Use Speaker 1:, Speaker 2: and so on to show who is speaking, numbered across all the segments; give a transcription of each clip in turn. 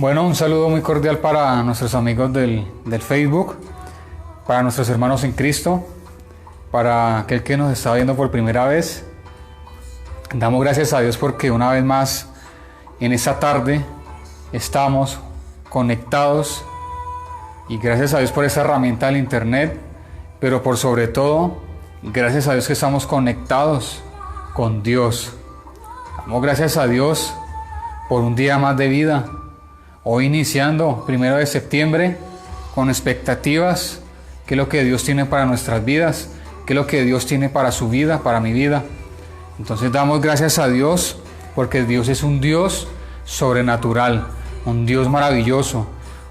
Speaker 1: Bueno, un saludo muy cordial para nuestros amigos del Facebook, para nuestros hermanos en Cristo, para aquel que nos está viendo por primera vez. Damos gracias a Dios porque una vez más en esta tarde estamos conectados y gracias a Dios por esa herramienta del internet, pero por sobre todo, gracias a Dios que estamos conectados con Dios. Damos gracias a Dios por un día más de vida. Hoy iniciando 1 de septiembre con expectativas, qué es lo que Dios tiene para nuestras vidas, qué es lo que Dios tiene para su vida, para mi vida. Entonces damos gracias a Dios porque Dios es un Dios sobrenatural, un Dios maravilloso,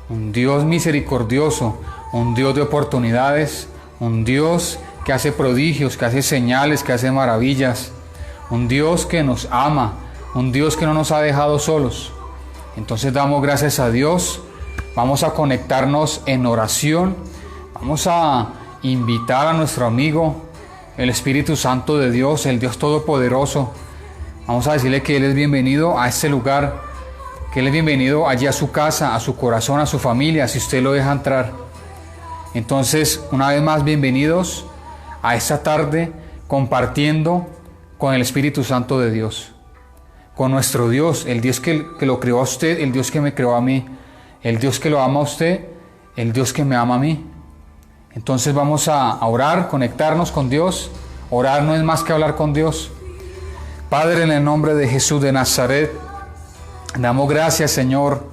Speaker 1: un Dios misericordioso, un Dios de oportunidades, un Dios que hace prodigios, que hace señales, que hace maravillas, un Dios que nos ama, un Dios que no nos ha dejado solos. Entonces damos gracias a Dios, vamos a conectarnos en oración, vamos a invitar a nuestro amigo, el Espíritu Santo de Dios, el Dios Todopoderoso. Vamos a decirle que Él es bienvenido a este lugar, que Él es bienvenido allí a su casa, a su corazón, a su familia, si usted lo deja entrar. Entonces, una vez más, bienvenidos a esta tarde compartiendo con el Espíritu Santo de Dios. Con nuestro Dios, el Dios que lo creó a usted, el Dios que me creó a mí, el Dios que lo ama a usted, el Dios que me ama a mí. Entonces vamos a orar, conectarnos con Dios. Orar no es más que hablar con Dios. Padre, en el nombre de Jesús de Nazaret, damos gracias, Señor.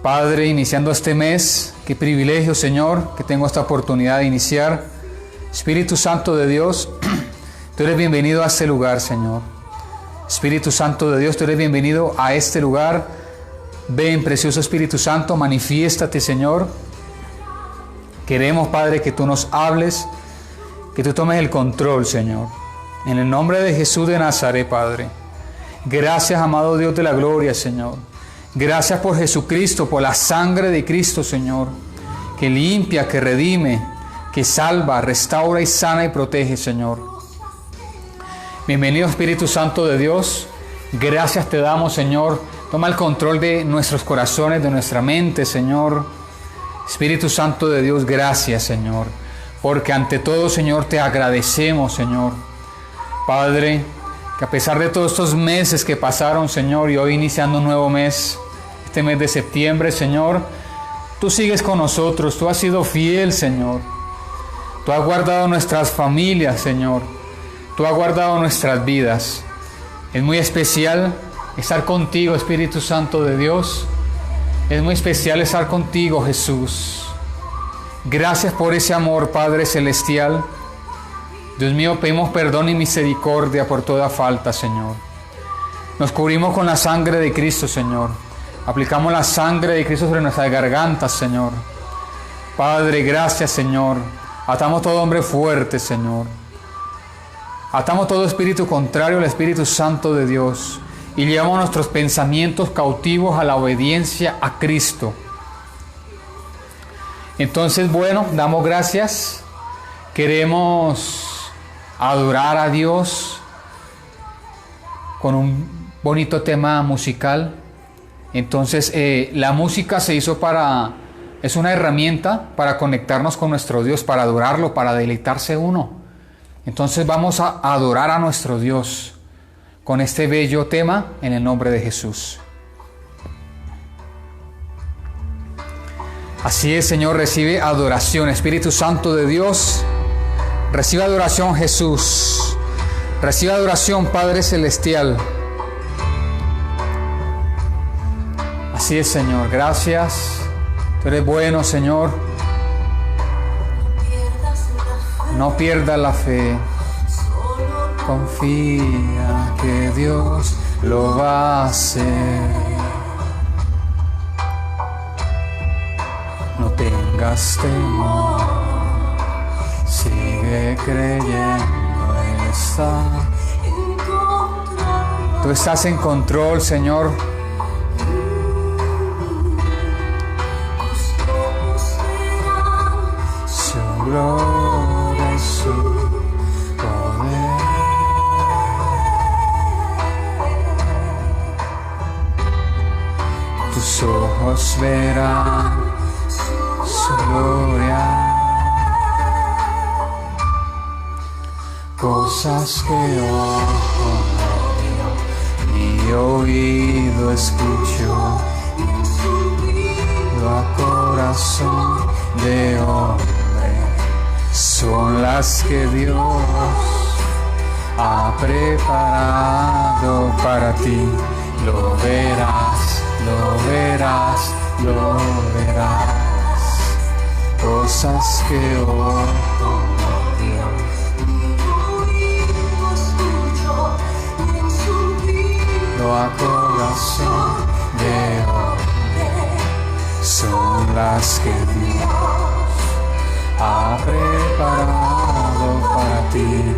Speaker 1: Padre, iniciando este mes, qué privilegio, Señor, que tengo esta oportunidad de iniciar. Espíritu Santo de Dios, tú eres bienvenido a este lugar, Señor. Espíritu Santo de Dios, tú eres bienvenido a este lugar. Ven, precioso Espíritu Santo, manifiéstate, Señor. Queremos, Padre, que tú nos hables, que tú tomes el control, Señor. En el nombre de Jesús de Nazaret, Padre. Gracias, amado Dios de la gloria, Señor. Gracias por Jesucristo, por la sangre de Cristo, Señor, que limpia, que redime, que salva, restaura y sana y protege, Señor. Bienvenido Espíritu Santo de Dios, gracias te damos, Señor. Toma el control de nuestros corazones, de nuestra mente, Señor. Espíritu Santo de Dios, gracias, Señor, porque ante todo, Señor, te agradecemos, Señor. Padre, que a pesar de todos estos meses que pasaron, Señor, y hoy iniciando un nuevo mes, este mes de septiembre, Señor, tú sigues con nosotros, tú has sido fiel, Señor. Tú has guardado nuestras familias, Señor. Tú has guardado nuestras vidas. Es muy especial estar contigo, Espíritu Santo de Dios. Es muy especial estar contigo, Jesús. Gracias por ese amor, Padre Celestial. Dios mío, pedimos perdón y misericordia por toda falta, Señor. Nos cubrimos con la sangre de Cristo, Señor. Aplicamos la sangre de Cristo sobre nuestras gargantas, Señor. Padre, gracias, Señor. Atamos todo hombre fuerte, Señor. Atamos todo espíritu contrario al Espíritu Santo de Dios y llevamos nuestros pensamientos cautivos a la obediencia a Cristo. Entonces, bueno, damos gracias. Queremos adorar a Dios con un bonito tema musical. Entonces, la música se hizo es una herramienta para conectarnos con nuestro Dios, para adorarlo, para deleitarse uno. Entonces vamos a adorar a nuestro Dios con este bello tema en el nombre de Jesús. Así es, Señor, recibe adoración. Espíritu Santo de Dios, recibe adoración, Jesús. Recibe adoración, Padre Celestial. Así es, Señor, gracias. Tú eres bueno, Señor. No pierdas la fe, confía que Dios lo va a hacer. No tengas temor, sigue creyendo, tú estás en control, Señor. Su gloria y su poder. tus ojos verán su gloria. Cosas que ojo no vio, ni oído escuchó, a corazón de hombre, son las que Dios ha preparado para ti. Lo verás, lo verás, lo verás. Cosas que ojo no vio. A corazón de hombre son las que Dios ha preparado para ti.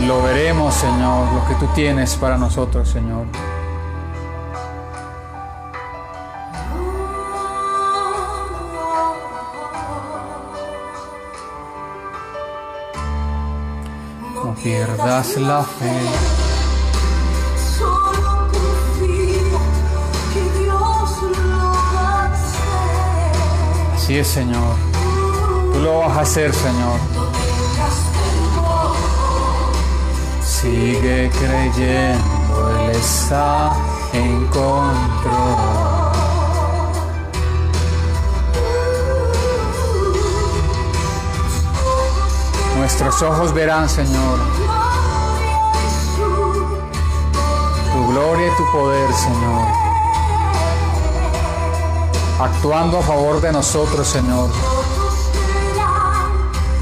Speaker 1: Lo veremos, Señor, lo que tú tienes para nosotros, Señor. No pierdas la fe.
Speaker 2: Solo confía que Dios lo va a hacer.
Speaker 1: Así es, Señor. Tú lo vas a hacer, Señor. Sigue creyendo, Él está en control. Nuestros ojos verán, Señor, tu gloria y tu poder, Señor, actuando a favor de nosotros, Señor.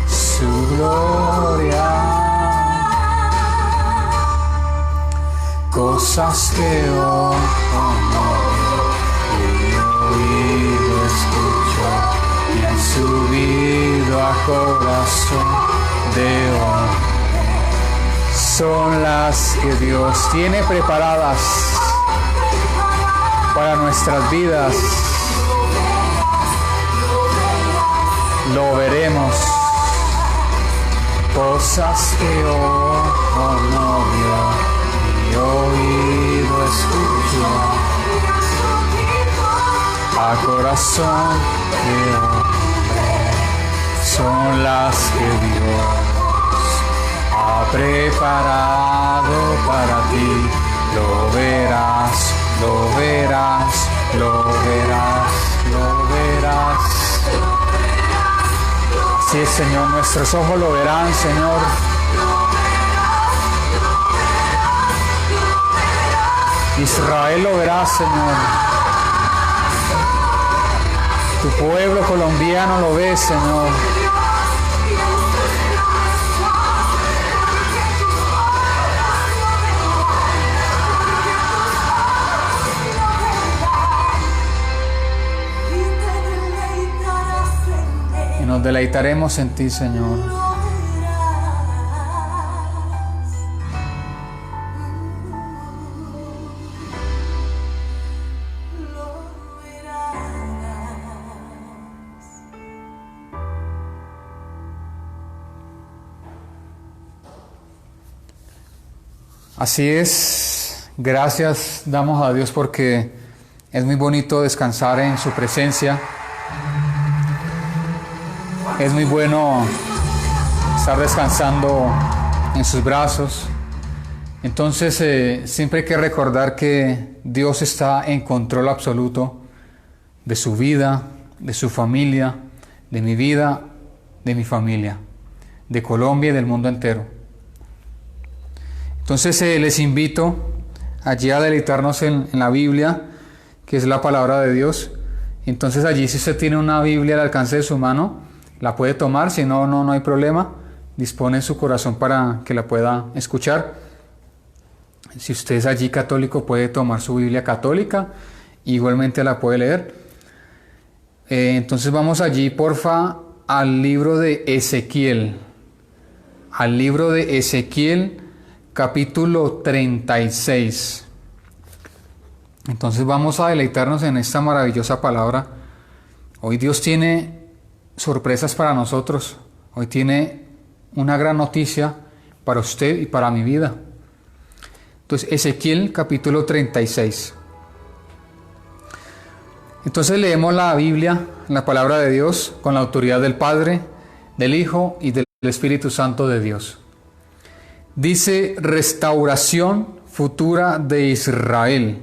Speaker 1: Su gloria, cosas que ojo no vio, ni oído escuchó, y han subido a corazón de hombre, son las que Dios tiene preparadas para nuestras vidas. Lo veremos. Cosas que ojo no vio, ni oído escuchó, a corazón de hombre, son las que Dios ha preparado para ti. Lo verás, lo verás, lo verás, lo verás. Así es, Señor, nuestros ojos lo verán, Señor. Israel lo verá, Señor. Tu pueblo colombiano lo ve, Señor. Y nos deleitaremos en ti, Señor. Así es, gracias damos a Dios porque es muy bonito descansar en su presencia. Es muy bueno estar descansando en sus brazos. Entonces siempre hay que recordar que Dios está en control absoluto de su vida, de su familia, de mi vida, de mi familia, de Colombia y del mundo entero. Entonces les invito allí a deleitarnos en la Biblia, que es la palabra de Dios. Entonces allí, si usted tiene una Biblia al alcance de su mano, la puede tomar, si no, no hay problema. Dispone su corazón para que la pueda escuchar. Si usted es allí católico, puede tomar su Biblia católica, igualmente la puede leer. Entonces vamos allí, porfa, al libro de Ezequiel. Al libro de Ezequiel, capítulo 36. Entonces vamos a deleitarnos en esta maravillosa palabra. Hoy Dios tiene sorpresas para nosotros. Hoy tiene una gran noticia para usted y para mi vida. Entonces, Ezequiel capítulo 36. Entonces leemos la Biblia, la palabra de Dios, con la autoridad del Padre, del Hijo y del Espíritu Santo de Dios. Dice restauración futura de Israel.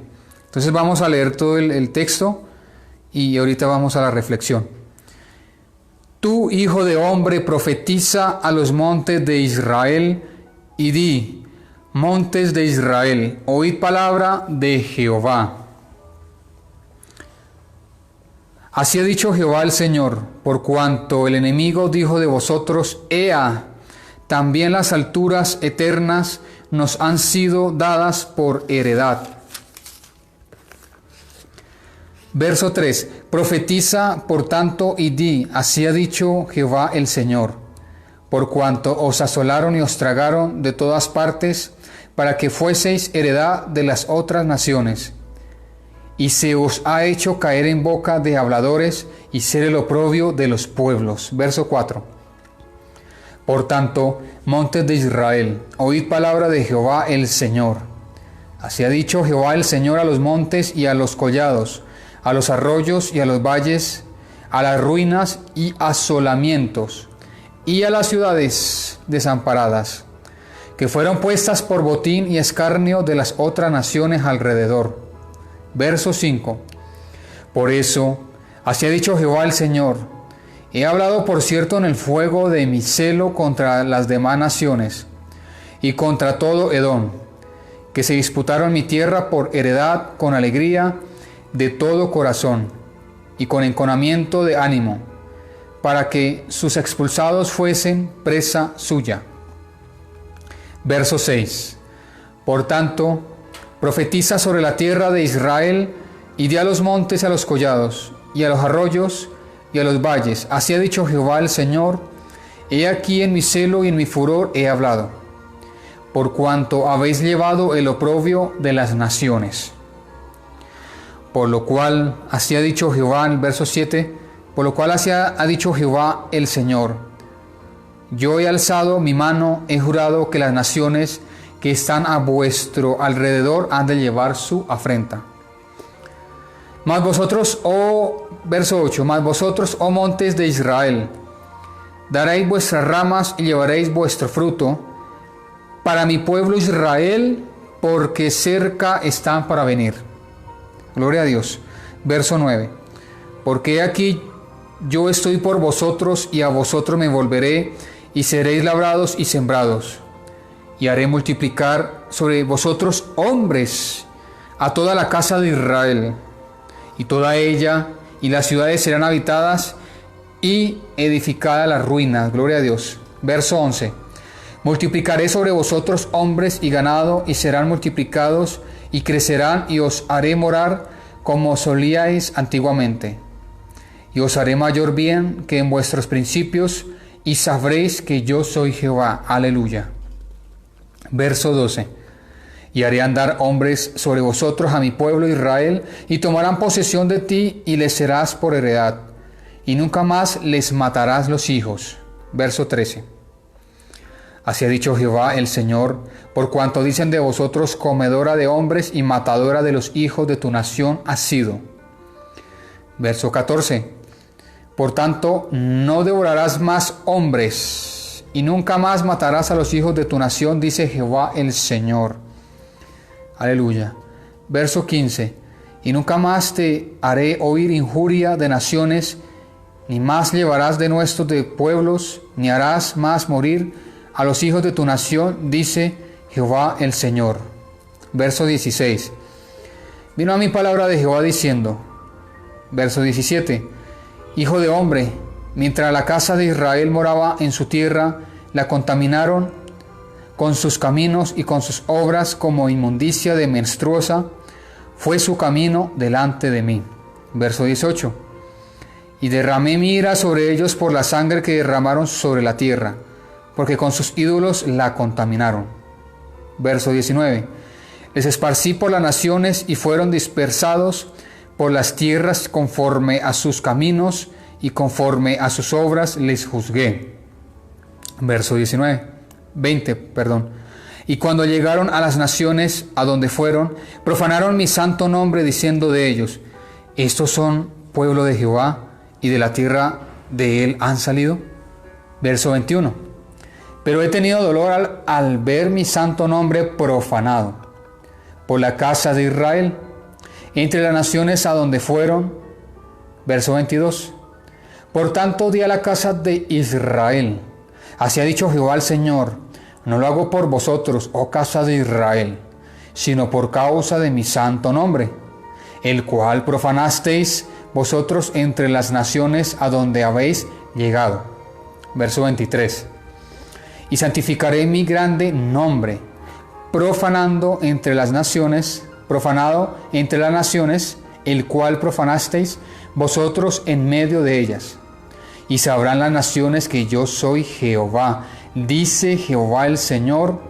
Speaker 1: Entonces vamos a leer todo el texto y ahorita vamos a la reflexión. Tú, hijo de hombre, profetiza a los montes de Israel y di: montes de Israel, oíd palabra de Jehová. Así ha dicho Jehová el Señor: por cuanto el enemigo dijo de vosotros: Ea, también las alturas eternas nos han sido dadas por heredad. Verso 3. Profetiza por tanto y di: así ha dicho Jehová el Señor: por cuanto os asolaron y os tragaron de todas partes, para que fueseis heredad de las otras naciones, y se os ha hecho caer en boca de habladores y ser el oprobio de los pueblos. Verso 4. Por tanto, montes de Israel, oíd palabra de Jehová el Señor. Así ha dicho Jehová el Señor a los montes y a los collados, a los arroyos y a los valles, a las ruinas y asolamientos, y a las ciudades desamparadas, que fueron puestas por botín y escarnio de las otras naciones alrededor. Verso 5. Por eso, así ha dicho Jehová el Señor: he hablado por cierto en el fuego de mi celo contra las demás naciones y contra todo Edom, que se disputaron mi tierra por heredad con alegría de todo corazón y con enconamiento de ánimo, para que sus expulsados fuesen presa suya. Verso 6. Por tanto, profetiza sobre la tierra de Israel y di a los montes y a los collados y a los arroyos y a los valles: así ha dicho Jehová el Señor: he aquí en mi celo y en mi furor he hablado, por cuanto habéis llevado el oprobio de las naciones. Por lo cual, así ha dicho Jehová, en el verso 7, por lo cual así ha dicho Jehová el Señor: yo he alzado mi mano, he jurado que las naciones que están a vuestro alrededor han de llevar su afrenta. Mas vosotros, verso 8, mas vosotros, oh montes de Israel, daréis vuestras ramas y llevaréis vuestro fruto para mi pueblo Israel, porque cerca están para venir. Gloria a Dios. Verso 9. Porque aquí yo estoy por vosotros, y a vosotros me volveré, y seréis labrados y sembrados, y haré multiplicar sobre vosotros hombres a toda la casa de Israel, y toda ella y las ciudades serán habitadas y edificadas las ruinas. Gloria a Dios. Verso 11. Multiplicaré sobre vosotros hombres y ganado, y serán multiplicados y crecerán, y os haré morar como solíais antiguamente, y os haré mayor bien que en vuestros principios, y sabréis que yo soy Jehová. Aleluya. Verso 12. Y haré andar hombres sobre vosotros a mi pueblo Israel, y tomarán posesión de ti, y les serás por heredad, y nunca más les matarás los hijos. Verso 13. Así ha dicho Jehová el Señor: por cuanto dicen de vosotros: comedora de hombres y matadora de los hijos de tu nación has sido. Verso 14. Por tanto, no devorarás más hombres, y nunca más matarás a los hijos de tu nación, dice Jehová el Señor. Aleluya. Verso 15. Y nunca más te haré oír injuria de naciones, ni más llevarás denuestos de pueblos, ni harás más morir a los hijos de tu nación, dice Jehová el Señor. Verso 16. Vino a mí palabra de Jehová diciendo. Verso 17. Hijo de hombre, mientras la casa de Israel moraba en su tierra, la contaminaron con sus caminos y con sus obras, como inmundicia de menstruosa fue su camino delante de mí. Verso 18. Y derramé mi ira sobre ellos por la sangre que derramaron sobre la tierra, porque con sus ídolos la contaminaron. Verso 19. Les esparcí por las naciones, y fueron dispersados por las tierras conforme a sus caminos, y conforme a sus obras les juzgué. Verso 20. Y cuando llegaron a las naciones a donde fueron, profanaron mi santo nombre, diciendo de ellos: estos son pueblo de Jehová, y de la tierra de él han salido. Verso 21. Pero he tenido dolor al ver mi santo nombre profanado por la casa de Israel, entre las naciones a donde fueron. Verso 22. Por tanto di a la casa de Israel: así ha dicho Jehová el Señor, no lo hago por vosotros, oh casa de Israel, sino por causa de mi santo nombre, el cual profanasteis vosotros entre las naciones a donde habéis llegado. Verso 23. Y santificaré mi grande nombre, profanado entre las naciones, el cual profanasteis vosotros en medio de ellas. Y sabrán las naciones que yo soy Jehová, dice Jehová el Señor,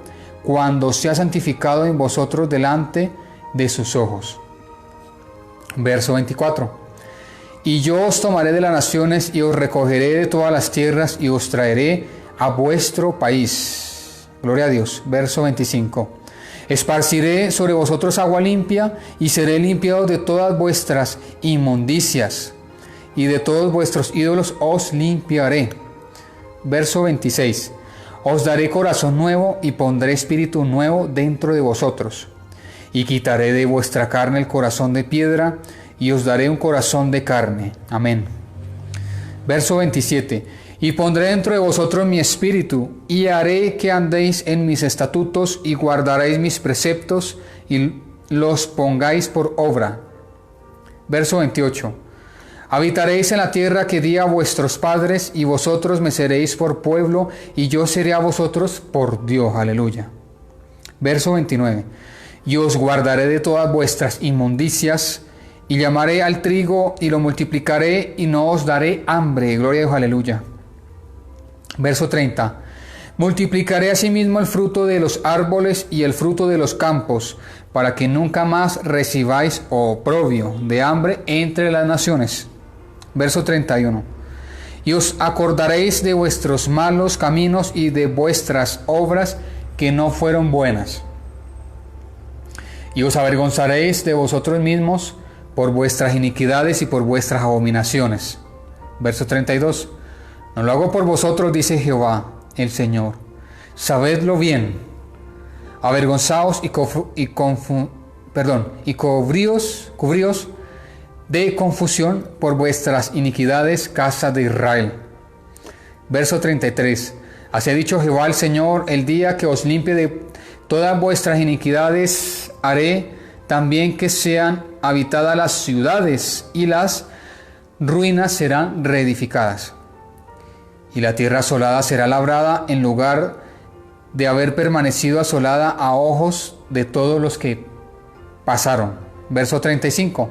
Speaker 1: cuando sea santificado en vosotros delante de sus ojos. Verso 24. Y yo os tomaré de las naciones y os recogeré de todas las tierras y os traeré a vuestro país. Gloria a Dios. Verso 25. Esparciré sobre vosotros agua limpia y seré limpiado de todas vuestras inmundicias y de todos vuestros ídolos os limpiaré. Verso 26. Os daré corazón nuevo y pondré espíritu nuevo dentro de vosotros. Y quitaré de vuestra carne el corazón de piedra y os daré un corazón de carne. Amén. Verso 27. Y pondré dentro de vosotros mi espíritu y haré que andéis en mis estatutos y guardaréis mis preceptos y los pongáis por obra. Verso 28. Habitaréis en la tierra que di a vuestros padres y vosotros me seréis por pueblo y yo seré a vosotros por Dios. Aleluya. Verso 29. Y os guardaré de todas vuestras inmundicias y llamaré al trigo y lo multiplicaré y no os daré hambre. Gloria a Dios. Aleluya. Verso 30. Multiplicaré asimismo el fruto de los árboles y el fruto de los campos, para que nunca más recibáis oprobio de hambre entre las naciones. Verso 31. Y os acordaréis de vuestros malos caminos y de vuestras obras que no fueron buenas. Y os avergonzaréis de vosotros mismos por vuestras iniquidades y por vuestras abominaciones. Verso 32. No lo hago por vosotros, dice Jehová el Señor. Sabedlo bien. Avergonzaos y cubríos de confusión por vuestras iniquidades, casa de Israel. Verso 33. Así ha dicho Jehová el Señor: el día que os limpie de todas vuestras iniquidades, haré también que sean habitadas las ciudades y las ruinas serán reedificadas. Y la tierra asolada será labrada en lugar de haber permanecido asolada a ojos de todos los que pasaron. Verso 35.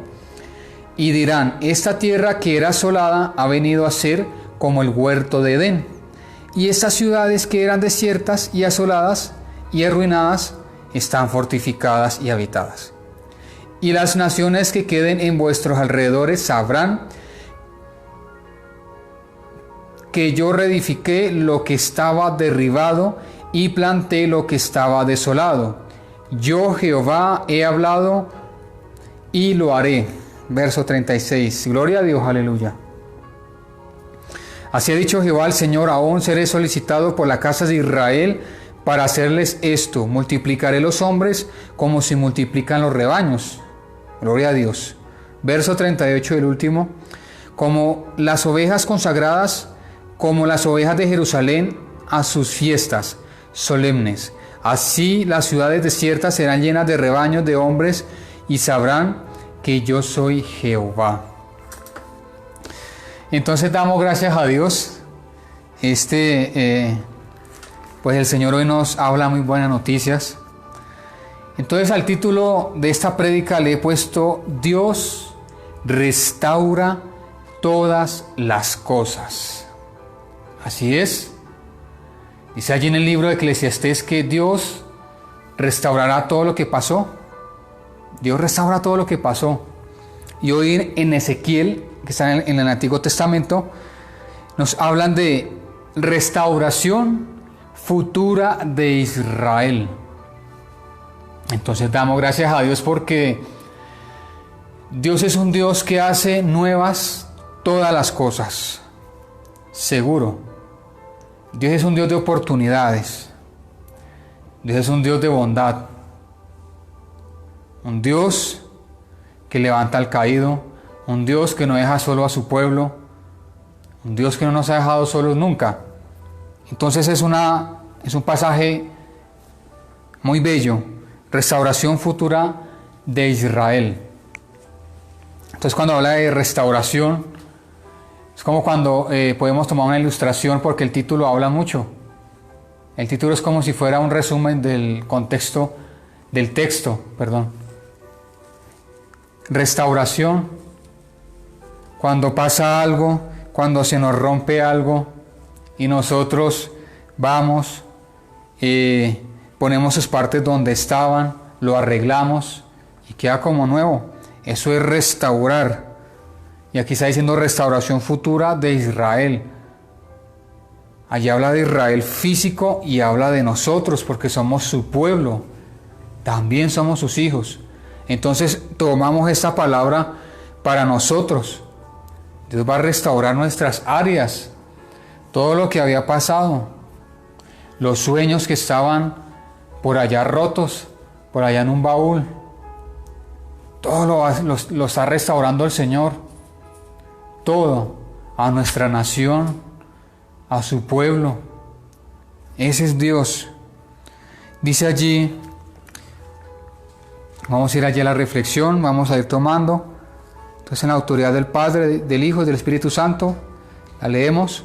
Speaker 1: Y dirán: esta tierra que era asolada ha venido a ser como el huerto de Edén. Y estas ciudades que eran desiertas y asoladas y arruinadas están fortificadas y habitadas. Y las naciones que queden en vuestros alrededores sabrán que yo reedifiqué lo que estaba derribado y planté lo que estaba desolado. Yo Jehová he hablado y lo haré. Verso 36. Gloria a Dios, aleluya. Así ha dicho Jehová el Señor: aún seré solicitado por la casa de Israel para hacerles esto. Multiplicaré los hombres como se multiplican los rebaños. Gloria a Dios. Verso 38, el último. Como las ovejas consagradas, como las ovejas de Jerusalén a sus fiestas solemnes. Así las ciudades desiertas serán llenas de rebaños de hombres y sabrán que yo soy Jehová. Entonces damos gracias a Dios. Pues el Señor hoy nos habla muy buenas noticias. Entonces al título de esta prédica le he puesto: Dios restaura todas las cosas. Así es. Dice allí en el libro de Eclesiastés que Dios restaurará todo lo que pasó. Dios restaura todo lo que pasó. Y hoy en Ezequiel, que está en el Antiguo Testamento, nos hablan de restauración futura de Israel. Entonces damos gracias a Dios porque Dios es un Dios que hace nuevas todas las cosas. Seguro. Dios es un Dios de oportunidades. Dios es un Dios de bondad. Un Dios que levanta al caído. Un Dios que no deja solo a su pueblo. Un Dios que no nos ha dejado solos nunca. Entonces es un pasaje muy bello. Restauración futura de Israel. Entonces cuando habla de restauración, es como cuando podemos tomar una ilustración porque el título habla mucho. El título es como si fuera un resumen del contexto, del texto, perdón. Restauración, cuando pasa algo, cuando se nos rompe algo y nosotros vamos, ponemos sus partes donde estaban, lo arreglamos y queda como nuevo. Eso es restaurar. Y aquí está diciendo restauración futura de Israel. Allí habla de Israel físico y habla de nosotros porque somos su pueblo. También somos sus hijos. Entonces tomamos esta palabra para nosotros. Dios va a restaurar nuestras áreas. Todo lo que había pasado. Los sueños que estaban por allá rotos, por allá en un baúl. Todo lo está restaurando el Señor. Todo. A nuestra nación, a su pueblo. Ese es Dios. Dice allí, vamos a ir allí a la reflexión, vamos a ir tomando. Entonces en la autoridad del Padre, del Hijo y del Espíritu Santo, la leemos.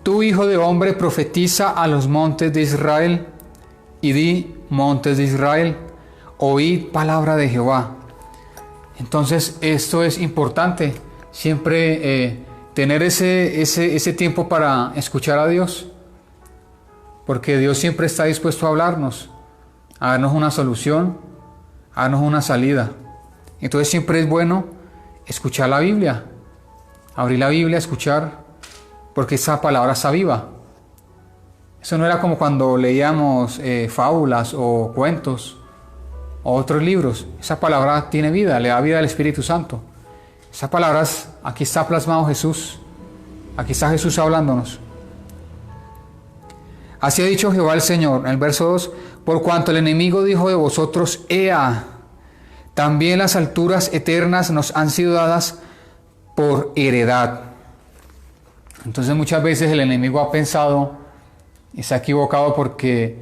Speaker 1: Tú, hijo de hombre, profetiza a los montes de Israel y di, montes de Israel, oíd palabra de Jehová. Entonces esto es importante, siempre tener ese tiempo para escuchar a Dios, porque Dios siempre está dispuesto a hablarnos, a darnos una solución, a darnos una salida. Entonces siempre es bueno escuchar la Biblia, abrir la Biblia, escuchar, porque esa palabra está viva. Eso no era como cuando leíamos fábulas o cuentos o otros libros. Esa palabra tiene vida, le da vida al Espíritu Santo. Esas palabras, aquí está plasmado Jesús. Aquí está Jesús hablándonos. Así ha dicho Jehová el Señor, en el verso 2, por cuanto el enemigo dijo de vosotros, ea, también las alturas eternas nos han sido dadas por heredad. Entonces muchas veces el enemigo ha pensado, y se ha equivocado porque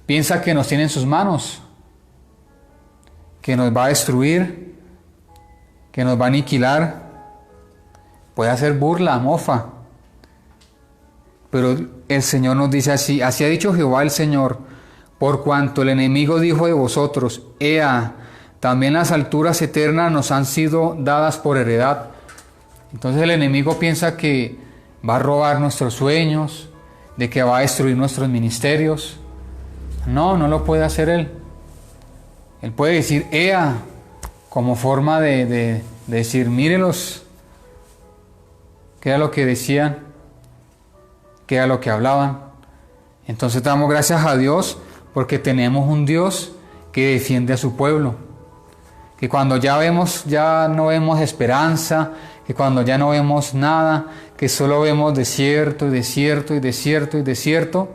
Speaker 1: piensa que nos tiene en sus manos, que nos va a destruir, que nos va a aniquilar, puede hacer burla, mofa. Pero el Señor nos dice así, así ha dicho Jehová el Señor, por cuanto el enemigo dijo de vosotros, ea, también las alturas eternas nos han sido dadas por heredad. Entonces el enemigo piensa que va a robar nuestros sueños, de que va a destruir nuestros ministerios. No, no lo puede hacer él. Él puede decir, ea, como forma de decir, mírelos, qué era lo que decían, qué era lo que hablaban. Entonces damos gracias a Dios porque tenemos un Dios que defiende a su pueblo. Que cuando ya no vemos esperanza, que cuando ya no vemos nada, que solo vemos desierto y desierto y desierto y desierto,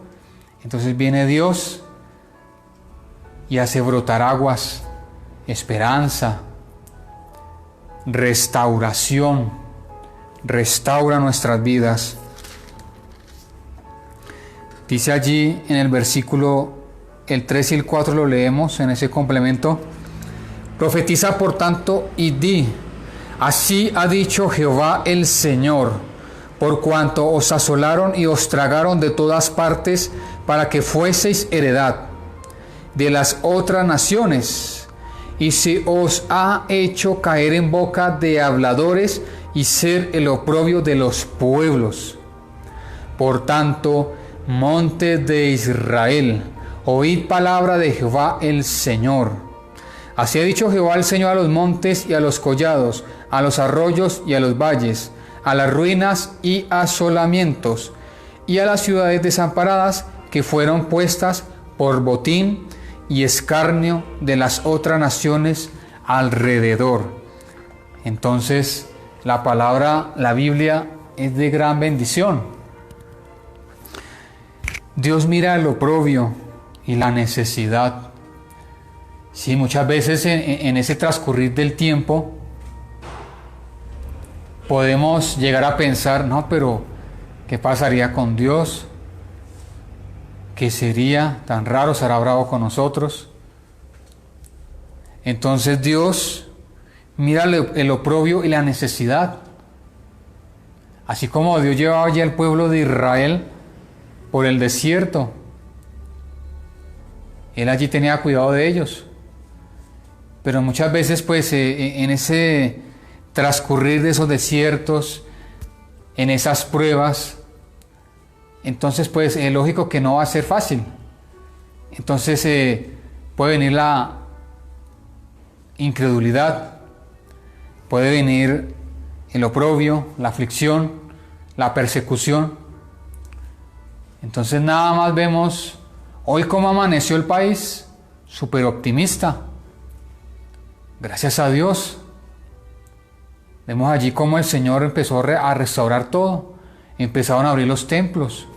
Speaker 1: entonces viene Dios y hace brotar aguas, esperanza, restauración, restaura nuestras vidas. Dice allí en el versículo, el 3 y el 4 lo leemos en ese complemento. Profetiza por tanto y di, así ha dicho Jehová el Señor, por cuanto os asolaron y os tragaron de todas partes para que fueseis heredad de las otras naciones, y se os ha hecho caer en boca de habladores y ser el oprobio de los pueblos. Por tanto, montes de Israel, oíd palabra de Jehová el Señor. Así ha dicho Jehová el Señor a los montes y a los collados, a los arroyos y a los valles, a las ruinas y asolamientos, y a las ciudades desamparadas que fueron puestas por botín, y escarnio de las otras naciones alrededor. Entonces, la palabra, la Biblia, es de gran bendición. Dios mira el oprobio y la necesidad. Sí, muchas veces en ese transcurrir del tiempo podemos llegar a pensar, no, pero ¿qué pasaría con Dios? ¿Qué sería tan raro? ¿Será bravo con nosotros? Entonces Dios mira el oprobio y la necesidad. Así como Dios llevaba ya al pueblo de Israel por el desierto, Él allí tenía cuidado de ellos. Pero muchas veces pues en ese transcurrir de esos desiertos, en esas pruebas, entonces pues es lógico que no va a ser fácil. Entonces puede venir la incredulidad, puede venir el oprobio, la aflicción, la persecución. Entonces nada más vemos hoy cómo amaneció el país, súper optimista. Gracias a Dios. Vemos allí cómo el Señor empezó a restaurar todo. Empezaron a abrir los templos.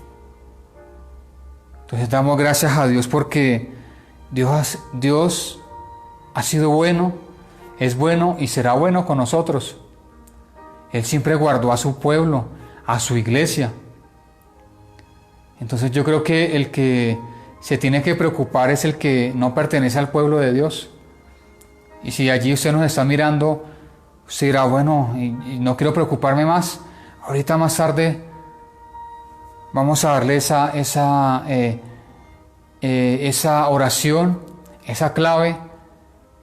Speaker 1: Entonces damos gracias a Dios porque Dios ha sido bueno, es bueno y será bueno con nosotros. Él siempre guardó a su pueblo, a su iglesia. Entonces yo creo que el que se tiene que preocupar es el que no pertenece al pueblo de Dios. Y si allí usted nos está mirando, usted dirá, bueno, y no quiero preocuparme más. Ahorita más tarde vamos a darle esa oración, esa clave,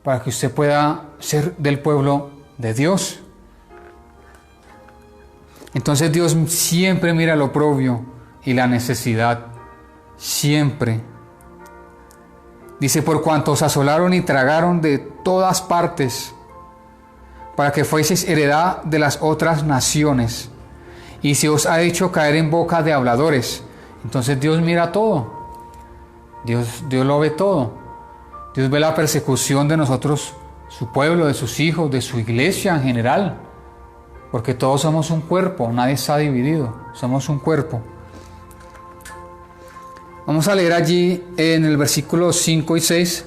Speaker 1: para que usted pueda ser del pueblo de Dios. Entonces Dios siempre mira el oprobio y la necesidad, siempre. Dice, por cuanto os asolaron y tragaron de todas partes, para que fueseis heredad de las otras naciones, y se os ha hecho caer en boca de habladores. Entonces Dios mira todo. Dios lo ve todo. Dios ve la persecución de nosotros, su pueblo, de sus hijos, de su iglesia en general. Porque todos somos un cuerpo, nadie está dividido, somos un cuerpo. Vamos a leer allí en el versículo 5 y 6.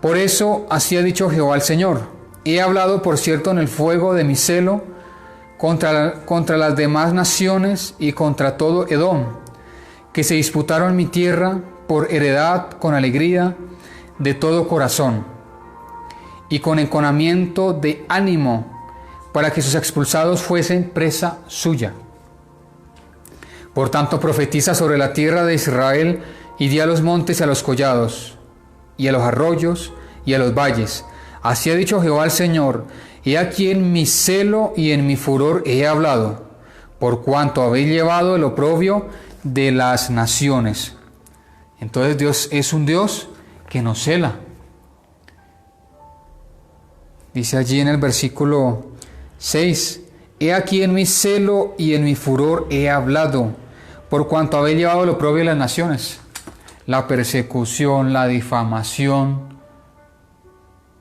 Speaker 1: Por eso así ha dicho Jehová el Señor: he hablado, por cierto, en el fuego de mi celo contra las demás naciones y contra todo Edom, que se disputaron mi tierra por heredad con alegría de todo corazón y con enconamiento de ánimo, para que sus expulsados fuesen presa suya. Por tanto, profetiza sobre la tierra de Israel y di a los montes y a los collados, y a los arroyos y a los valles: así ha dicho Jehová el Señor: he aquí en mi celo y en mi furor he hablado, por cuanto habéis llevado el oprobio de las naciones. Entonces Dios es un Dios que nos cela. Dice allí en el versículo 6: he aquí en mi celo y en mi furor he hablado, por cuanto habéis llevado el oprobio de las naciones. La persecución, la difamación.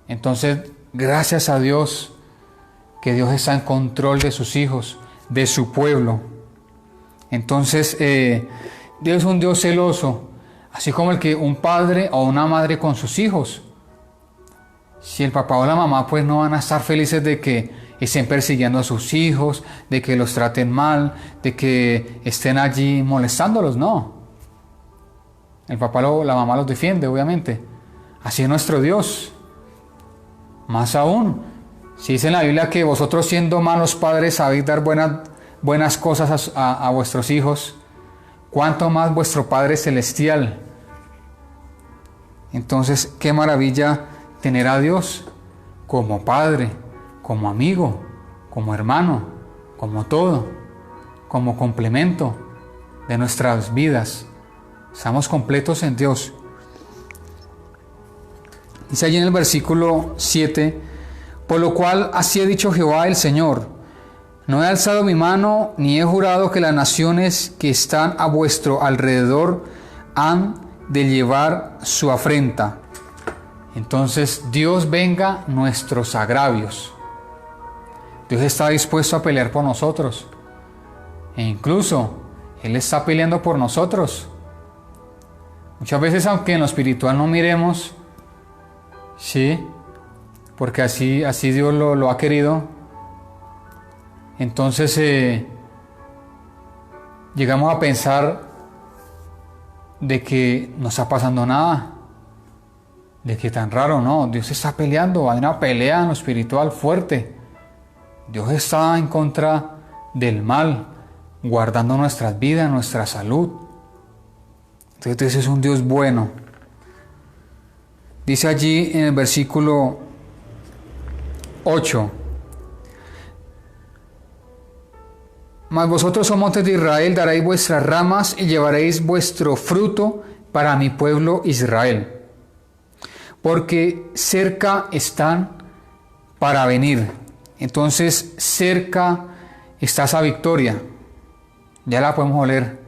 Speaker 1: Entonces, gracias a Dios, que Dios está en control de sus hijos, de su pueblo. Entonces, Dios es un Dios celoso, así como el que un padre o una madre con sus hijos. Si el papá o la mamá pues no van a estar felices de que estén persiguiendo a sus hijos, de que los traten mal, de que estén allí molestándolos, no. El papá o la mamá los defiende, obviamente. Así es nuestro Dios. Más aún, si dice en la Biblia que vosotros, siendo malos padres, sabéis dar buenas cosas a vuestros hijos, ¿cuánto más vuestro Padre Celestial? Entonces, qué maravilla tener a Dios como Padre, como amigo, como hermano, como todo, como complemento de nuestras vidas. Estamos completos en Dios. Dice allí en el versículo 7: por lo cual así ha dicho Jehová el Señor: no he alzado mi mano, ni he jurado que las naciones que están a vuestro alrededor han de llevar su afrenta. Entonces Dios venga nuestros agravios. Dios está dispuesto a pelear por nosotros. E incluso Él está peleando por nosotros. Muchas veces, aunque en lo espiritual no miremos, sí, porque así Dios lo ha querido, entonces llegamos a pensar de que no está pasando nada, de que tan raro, no, Dios está peleando, hay una pelea en lo espiritual fuerte. Dios está en contra del mal, guardando nuestras vidas, nuestra salud. Entonces Dios es un Dios bueno. Dice allí en el versículo 8: Mas vosotros, oh montes de Israel, daréis vuestras ramas y llevaréis vuestro fruto para mi pueblo Israel. Porque cerca están para venir. Entonces cerca está esa victoria. Ya la podemos oler.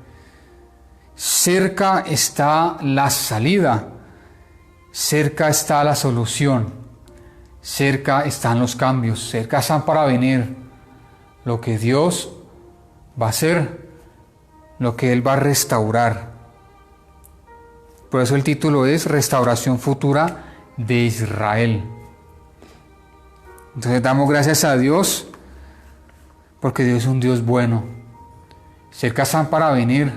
Speaker 1: Cerca está la salida. Cerca está la solución. Cerca están los cambios. Cerca están para venir lo que Dios va a hacer, lo que Él va a restaurar. Por eso el título es Restauración Futura de Israel. Entonces damos gracias a Dios porque Dios es un Dios bueno. Cerca están para venir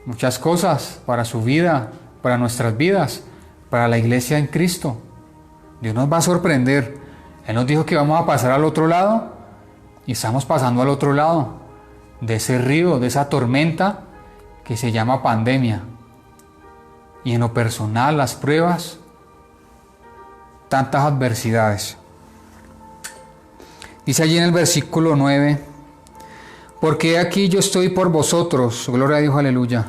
Speaker 1: muchas cosas para su vida, para nuestras vidas, para la iglesia en Cristo. Dios nos va a sorprender. Él nos dijo que vamos a pasar al otro lado y estamos pasando al otro lado de ese río, de esa tormenta que se llama pandemia. Y en lo personal, las pruebas, tantas adversidades. Dice allí en el versículo 9: Porque aquí yo estoy por vosotros, gloria a Dios, aleluya,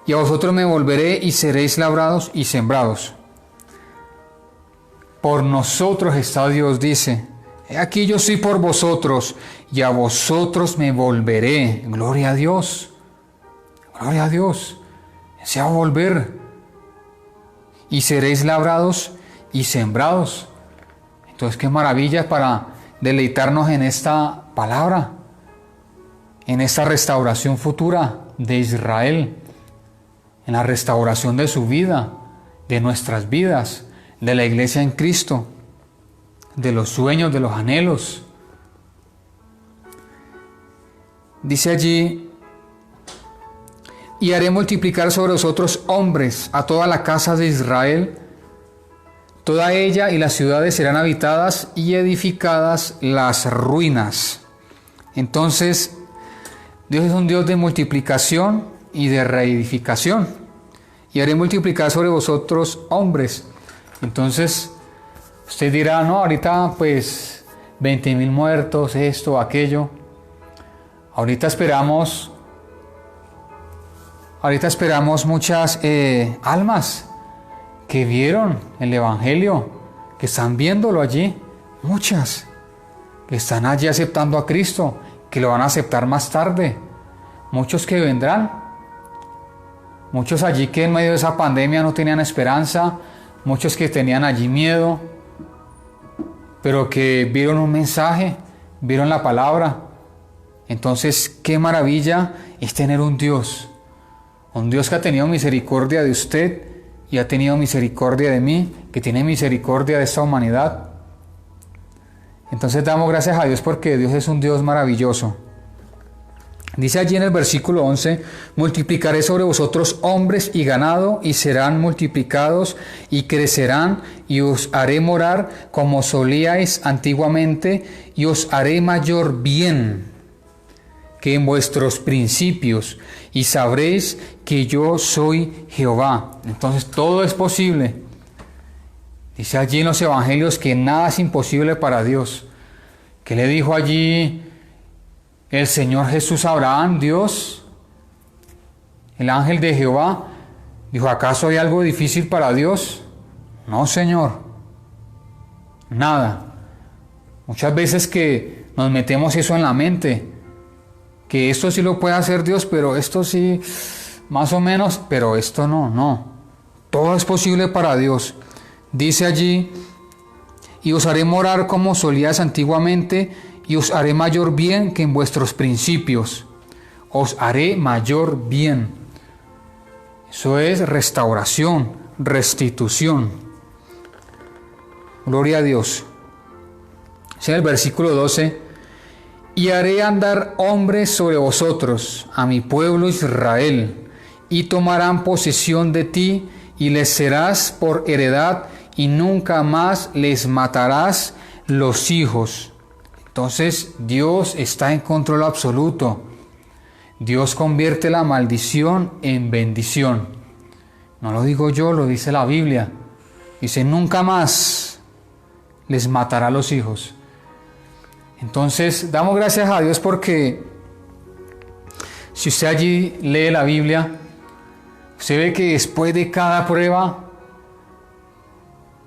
Speaker 1: y a vosotros me volveré y seréis labrados y sembrados. Por nosotros está Dios, dice. Aquí yo estoy por vosotros y a vosotros me volveré. Gloria a Dios. Gloria a Dios. Se va a volver. Y seréis labrados y sembrados. Entonces, qué maravilla para deleitarnos en esta palabra, en esta restauración futura de Israel, en la restauración de su vida, de nuestras vidas, de la iglesia en Cristo, de los sueños, de los anhelos. Dice allí: y haré multiplicar sobre vosotros hombres a toda la casa de Israel, toda ella y las ciudades serán habitadas y edificadas las ruinas. Entonces, Dios es un Dios de multiplicación y de reedificación. Y haré multiplicar sobre vosotros hombres. Entonces, usted dirá, no, ahorita pues 20,000 muertos, esto, aquello. Ahorita esperamos muchas almas que vieron el Evangelio, que están viéndolo allí, muchas, que están allí aceptando a Cristo, que lo van a aceptar más tarde, muchos que vendrán, muchos allí que en medio de esa pandemia no tenían esperanza, muchos que tenían allí miedo, pero que vieron un mensaje, vieron la palabra. Entonces, qué maravilla es tener un Dios que ha tenido misericordia de usted y ha tenido misericordia de mí, que tiene misericordia de esta humanidad. Entonces damos gracias a Dios porque Dios es un Dios maravilloso. Dice allí en el versículo 11: multiplicaré sobre vosotros hombres y ganado, y serán multiplicados y crecerán, y os haré morar como solíais antiguamente, y os haré mayor bien que en vuestros principios, y sabréis que yo soy Jehová. Entonces todo es posible. Dice allí en los evangelios que nada es imposible para Dios. ¿Qué le dijo allí el Señor Jesús a Abraham? Dios, el ángel de Jehová, dijo: ¿acaso hay algo difícil para Dios? No, Señor, nada. Muchas veces que nos metemos eso en la mente, que esto sí lo puede hacer Dios, pero esto sí, más o menos, pero esto no. Todo es posible para Dios. Dice allí, y os haré morar como solías antiguamente, y os haré mayor bien que en vuestros principios. Os haré mayor bien. Eso es restauración, restitución. Gloria a Dios. Dice en el versículo 12, y haré andar hombres sobre vosotros, a mi pueblo Israel, y tomarán posesión de ti, y les serás por heredad, y nunca más les matarás los hijos. Entonces Dios está en control absoluto. Dios convierte la maldición en bendición. No lo digo yo, lo dice la Biblia. Dice, nunca más les matará los hijos. Entonces, damos gracias a Dios porque si usted allí lee la Biblia, usted ve que después de cada prueba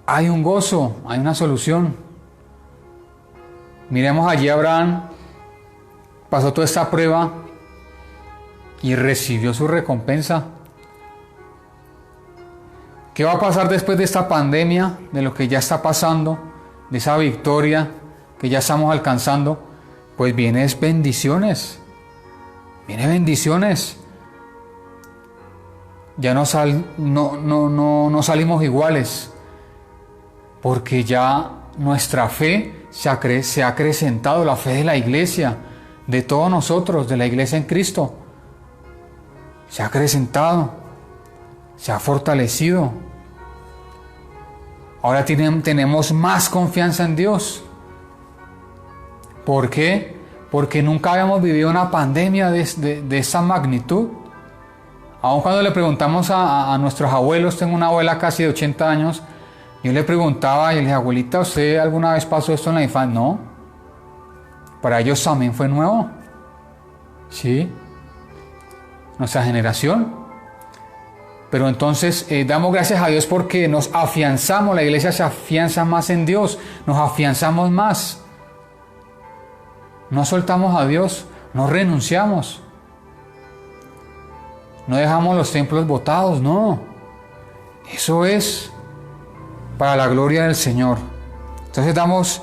Speaker 1: hay un gozo, hay una solución. Miremos allí a Abraham, pasó toda esta prueba y recibió su recompensa. ¿Qué va a pasar después de esta pandemia, de lo que ya está pasando, de esa victoria que ya estamos alcanzando? Pues vienen bendiciones. Vienen bendiciones. Ya no salimos iguales, porque ya nuestra fe se ha acrecentado, la fe de la iglesia, de todos nosotros, de la iglesia en Cristo. Se ha acrecentado, se ha fortalecido. Ahora tenemos más confianza en Dios. ¿Por qué? Porque nunca habíamos vivido una pandemia de esa magnitud. Aun cuando le preguntamos a nuestros abuelos, tengo una abuela casi de 80 años, yo le preguntaba y le dije, abuelita, ¿usted alguna vez pasó esto en la infancia? No. Para ellos también fue nuevo. Sí. Nuestra generación. Pero entonces damos gracias a Dios porque nos afianzamos, la iglesia se afianza más en Dios, nos afianzamos más. No soltamos a Dios, no renunciamos. No dejamos los templos botados, no. Eso es para la gloria del Señor. Entonces damos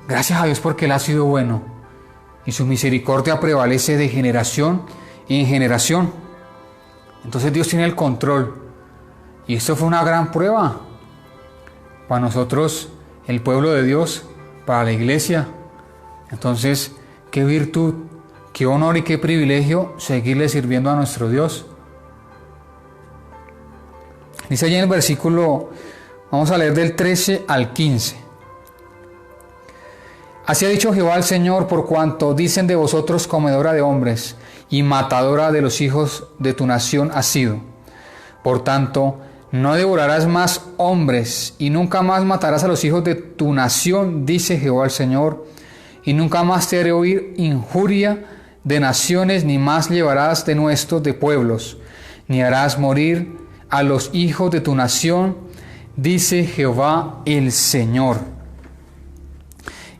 Speaker 1: gracias a Dios porque Él ha sido bueno y su misericordia prevalece de generación en generación. Entonces Dios tiene el control y esto fue una gran prueba para nosotros, el pueblo de Dios, para la iglesia. Entonces, qué virtud, qué honor y qué privilegio seguirle sirviendo a nuestro Dios. Dice allí en el versículo, vamos a leer del 13 al 15. Así ha dicho Jehová el Señor, por cuanto dicen de vosotros comedora de hombres y matadora de los hijos de tu nación has sido. Por tanto, no devorarás más hombres y nunca más matarás a los hijos de tu nación, dice Jehová el Señor, y nunca más te haré oír injuria de naciones, ni más llevarás denuestos de pueblos, ni harás morir a los hijos de tu nación, dice Jehová el Señor.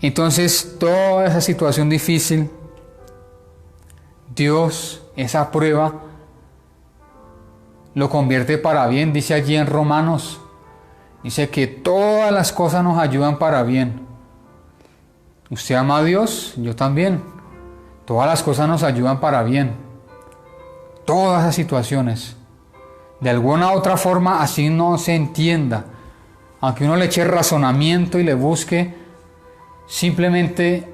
Speaker 1: Entonces, toda esa situación difícil, Dios, esa prueba, lo convierte para bien. Dice allí en Romanos, dice que todas las cosas nos ayudan para bien. Usted ama a Dios, yo también. Todas las cosas nos ayudan para bien. Todas las situaciones. De alguna u otra forma, así no se entienda. Aunque uno le eche razonamiento y le busque, simplemente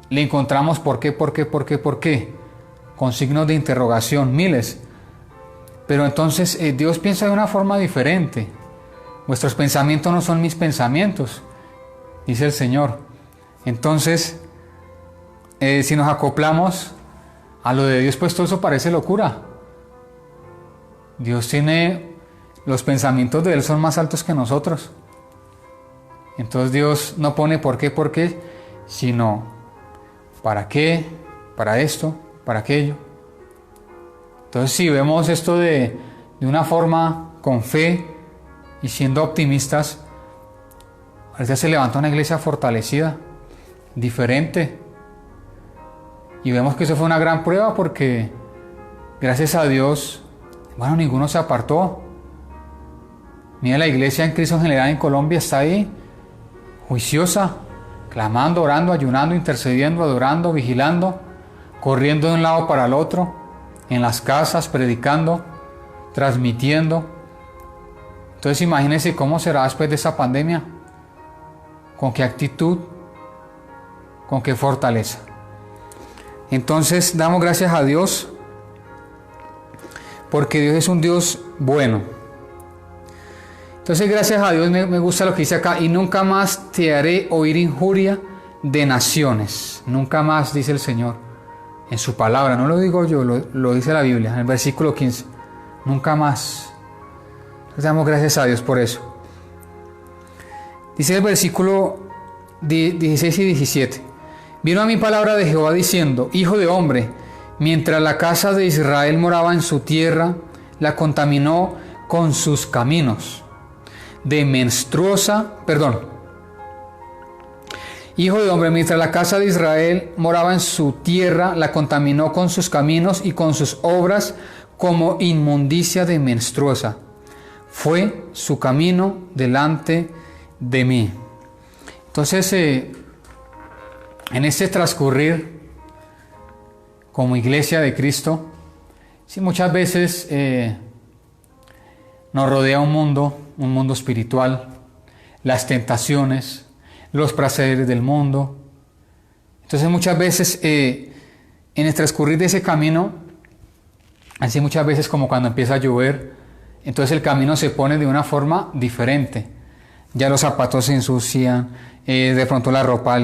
Speaker 1: le encontramos por qué, con signos de interrogación, miles. Pero entonces Dios piensa de una forma diferente. Vuestros pensamientos no son mis pensamientos, dice el Señor. Entonces, si nos acoplamos a lo de Dios, pues todo eso parece locura. Dios tiene, los pensamientos de Él son más altos que nosotros. Entonces Dios no pone por qué, sino para qué, para esto, para aquello. Entonces si vemos esto de una forma con fe y siendo optimistas, ahorita se levanta una iglesia fortalecida, diferente. Y vemos que eso fue una gran prueba porque gracias a Dios, bueno, ninguno se apartó. Mira, la iglesia en Cristo en general en Colombia está ahí, juiciosa, clamando, orando, ayunando, intercediendo, adorando, vigilando, corriendo de un lado para el otro, en las casas, predicando, transmitiendo. Entonces imagínense cómo será después de esa pandemia, con qué actitud, con qué fortaleza. Entonces damos gracias a Dios, porque Dios es un Dios bueno. Entonces gracias a Dios me gusta lo que dice acá, y nunca más te haré oír injuria de naciones. Nunca más, dice el Señor, en su palabra, no lo digo yo, lo dice la Biblia, en el versículo 15. Nunca más. Entonces damos gracias a Dios por eso. Dice el versículo 16 y 17. Vino a mí palabra de Jehová diciendo: Hijo de hombre, mientras la casa de Israel moraba en su tierra, la contaminó con sus caminos. Hijo de hombre, mientras la casa de Israel moraba en su tierra, la contaminó con sus caminos y con sus obras como inmundicia de menstruosa. Fue su camino delante de mí. Entonces, en este transcurrir como iglesia de Cristo, sí, muchas veces nos rodea un mundo espiritual, las tentaciones, los placeres del mundo. Entonces muchas veces en el transcurrir de ese camino, así muchas veces como cuando empieza a llover, entonces el camino se pone de una forma diferente. Ya los zapatos se ensucian, de pronto la ropa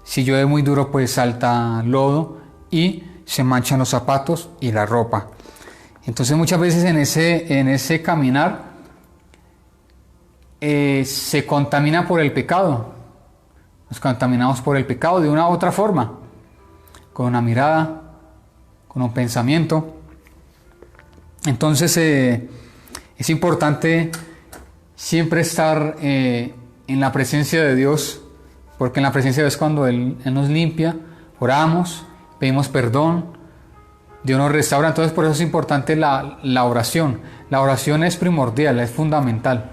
Speaker 1: si llueve muy duro pues salta lodo y se manchan los zapatos y la ropa. Entonces muchas veces en ese caminar se contamina por el pecado. Nos contaminamos por el pecado de una u otra forma, con una mirada, con un pensamiento. Entonces es importante siempre estar en la presencia de Dios, porque en la presencia de Dios, cuando Él nos limpia, oramos, pedimos perdón, Dios nos restaura. Entonces por eso es importante la oración. La oración es primordial, es fundamental,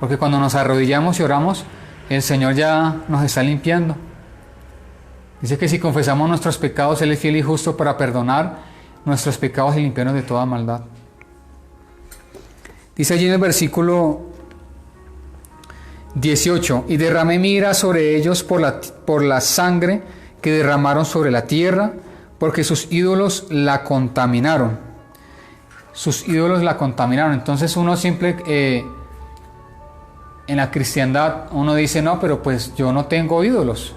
Speaker 1: porque cuando nos arrodillamos y oramos, el Señor ya nos está limpiando. Dice que si confesamos nuestros pecados, Él es fiel y justo para perdonar nuestros pecados y limpiarnos de toda maldad. Dice allí en el versículo 18: y derramé mi ira sobre ellos por la sangre que derramaron sobre la tierra, porque sus ídolos la contaminaron. Sus ídolos la contaminaron. Entonces uno siempre en la cristiandad uno dice: no, pero pues yo no tengo ídolos.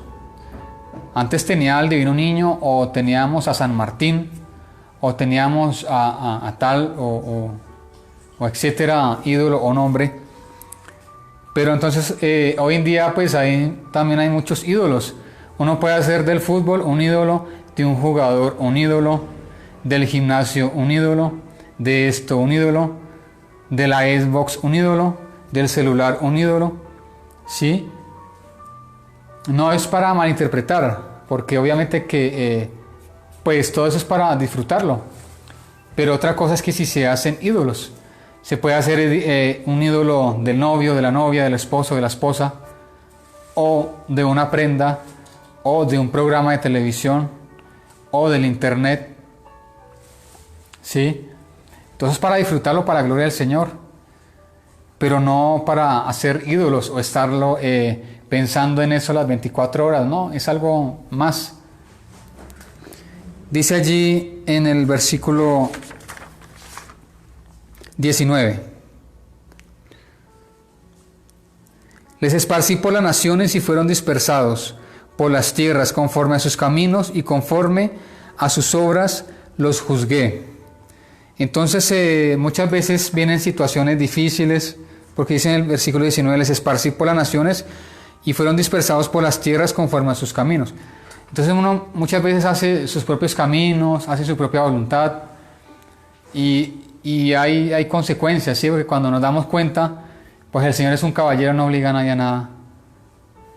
Speaker 1: Antes tenía al Divino Niño, o teníamos a San Martín, o teníamos a tal o etcétera, ídolo o nombre. Pero entonces hoy en día pues también hay muchos ídolos. Uno puede hacer del fútbol un ídolo, de un jugador un ídolo, del gimnasio un ídolo, de esto un ídolo, de la Xbox un ídolo, del celular un ídolo. ¿Sí? No es para malinterpretar, porque obviamente que pues todo eso es para disfrutarlo. Pero otra cosa es que si se hacen ídolos, se puede hacer un ídolo del novio, de la novia, del esposo, de la esposa, o de una prenda, o de un programa de televisión, o del internet. ¿Sí? Entonces para disfrutarlo para la gloria del Señor, pero no para hacer ídolos o estarlo pensando en eso las 24 horas, no, es algo más. Dice allí en el versículo 19: les esparcí por las naciones y fueron dispersados por las tierras, conforme a sus caminos y conforme a sus obras los juzgué. Entonces muchas veces vienen situaciones difíciles, porque dice en el versículo 19: les esparcí por las naciones y fueron dispersados por las tierras conforme a sus caminos. Entonces uno muchas veces hace sus propios caminos, hace su propia voluntad, y hay consecuencias, ¿sí? Porque cuando nos damos cuenta, pues el Señor es un caballero, no obliga a nadie a nada.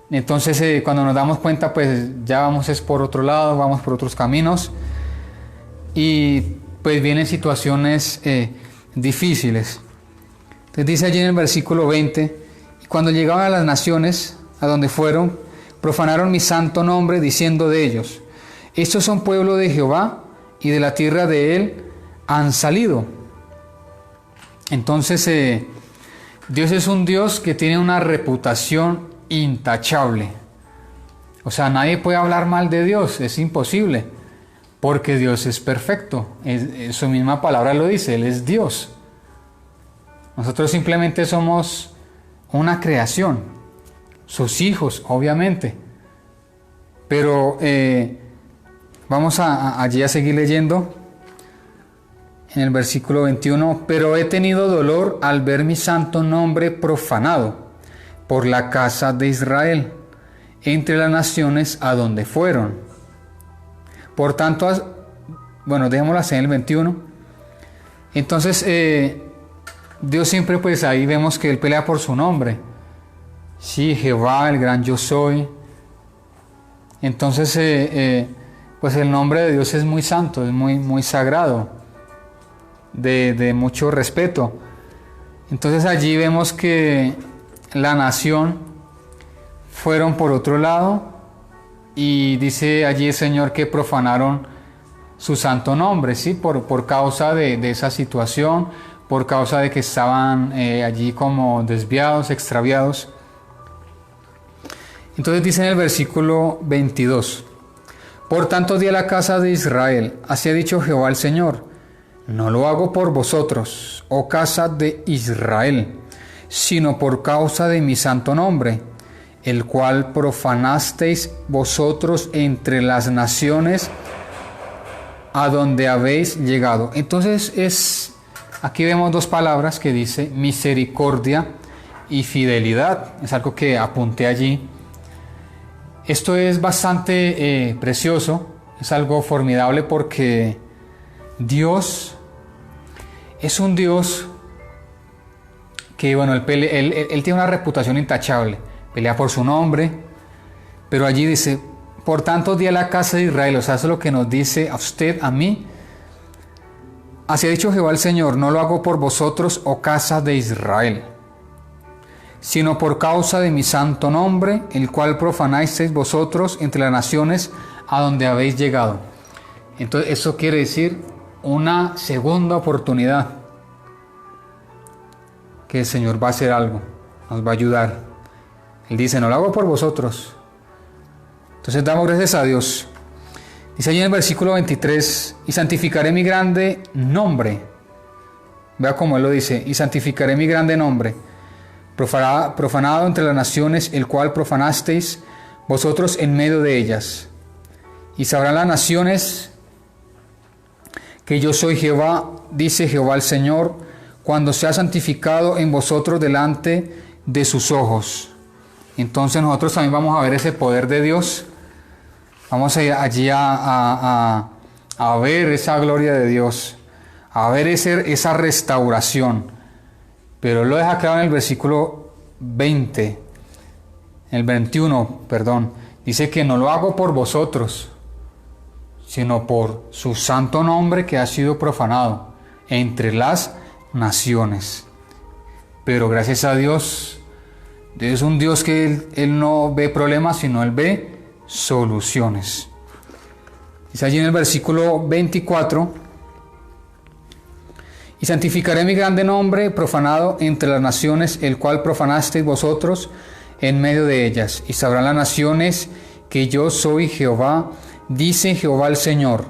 Speaker 1: Entonces cuando nos damos cuenta, pues ya vamos es por otro lado, vamos por otros caminos, y pues vienen situaciones difíciles. Entonces dice allí en el versículo 20, y cuando llegaban a las naciones, a donde fueron, profanaron mi santo nombre, diciendo de ellos, estos son pueblo de Jehová, y de la tierra de él han salido. Entonces, Dios es un Dios que tiene una reputación intachable. O sea, nadie puede hablar mal de Dios, es imposible, porque Dios es perfecto. Su misma palabra lo dice, Él es Dios. Nosotros simplemente somos una creación, sus hijos, obviamente. Pero vamos allí a seguir leyendo. En el versículo 21, pero he tenido dolor al ver mi santo nombre profanado por la casa de Israel, entre las naciones a donde fueron. Por tanto, bueno, dejémoslo así en el 21. Entonces, Dios siempre, pues ahí vemos que Él pelea por su nombre. Sí, Jehová, el gran yo soy. Entonces, pues el nombre de Dios es muy santo, es muy sagrado. De mucho respeto. Entonces allí vemos que la nación fueron por otro lado y dice allí el Señor que profanaron su santo nombre, ¿sí? Por causa de esa situación, por causa de que estaban allí como desviados, extraviados. Entonces dice en el versículo 22, por tanto di a la casa de Israel, así ha dicho Jehová el Señor, no lo hago por vosotros, oh casa de Israel, sino por causa de mi santo nombre, el cual profanasteis vosotros entre las naciones a donde habéis llegado. Entonces aquí vemos dos palabras que dice misericordia y fidelidad. Es algo que apunté allí. Esto es bastante precioso, es algo formidable porque Dios es un Dios que, bueno, él tiene una reputación intachable, pelea por su nombre, pero allí dice, por tanto di a la casa de Israel, o sea, eso es lo que nos dice a usted, a mí, así ha dicho Jehová el Señor, no lo hago por vosotros, oh casa de Israel, sino por causa de mi santo nombre, el cual profanasteis vosotros entre las naciones a donde habéis llegado. Entonces, eso quiere decir una segunda oportunidad, que el Señor va a hacer algo, nos va a ayudar. Él dice, no lo hago por vosotros. Entonces damos gracias a Dios. Dice allí en el versículo 23, y santificaré mi grande nombre. Vea cómo Él lo dice, y santificaré mi grande nombre, profanado entre las naciones, el cual profanasteis vosotros en medio de ellas. Y sabrán las naciones que yo soy Jehová, dice Jehová el Señor, cuando sea santificado en vosotros delante de sus ojos. Entonces nosotros también vamos a ver ese poder de Dios. Vamos a ir allí a ver esa gloria de Dios, a ver esa restauración. Pero Él lo deja claro en el versículo 20, en el 21, perdón. Dice que no lo hago por vosotros, sino por su santo nombre que ha sido profanado entre las naciones. Pero gracias a Dios, Dios es un Dios que Él no ve problemas, sino Él ve soluciones. Dice allí en el versículo 24, y santificaré mi grande nombre profanado entre las naciones, el cual profanasteis vosotros en medio de ellas, y sabrán las naciones que yo soy Jehová, dice Jehová el Señor,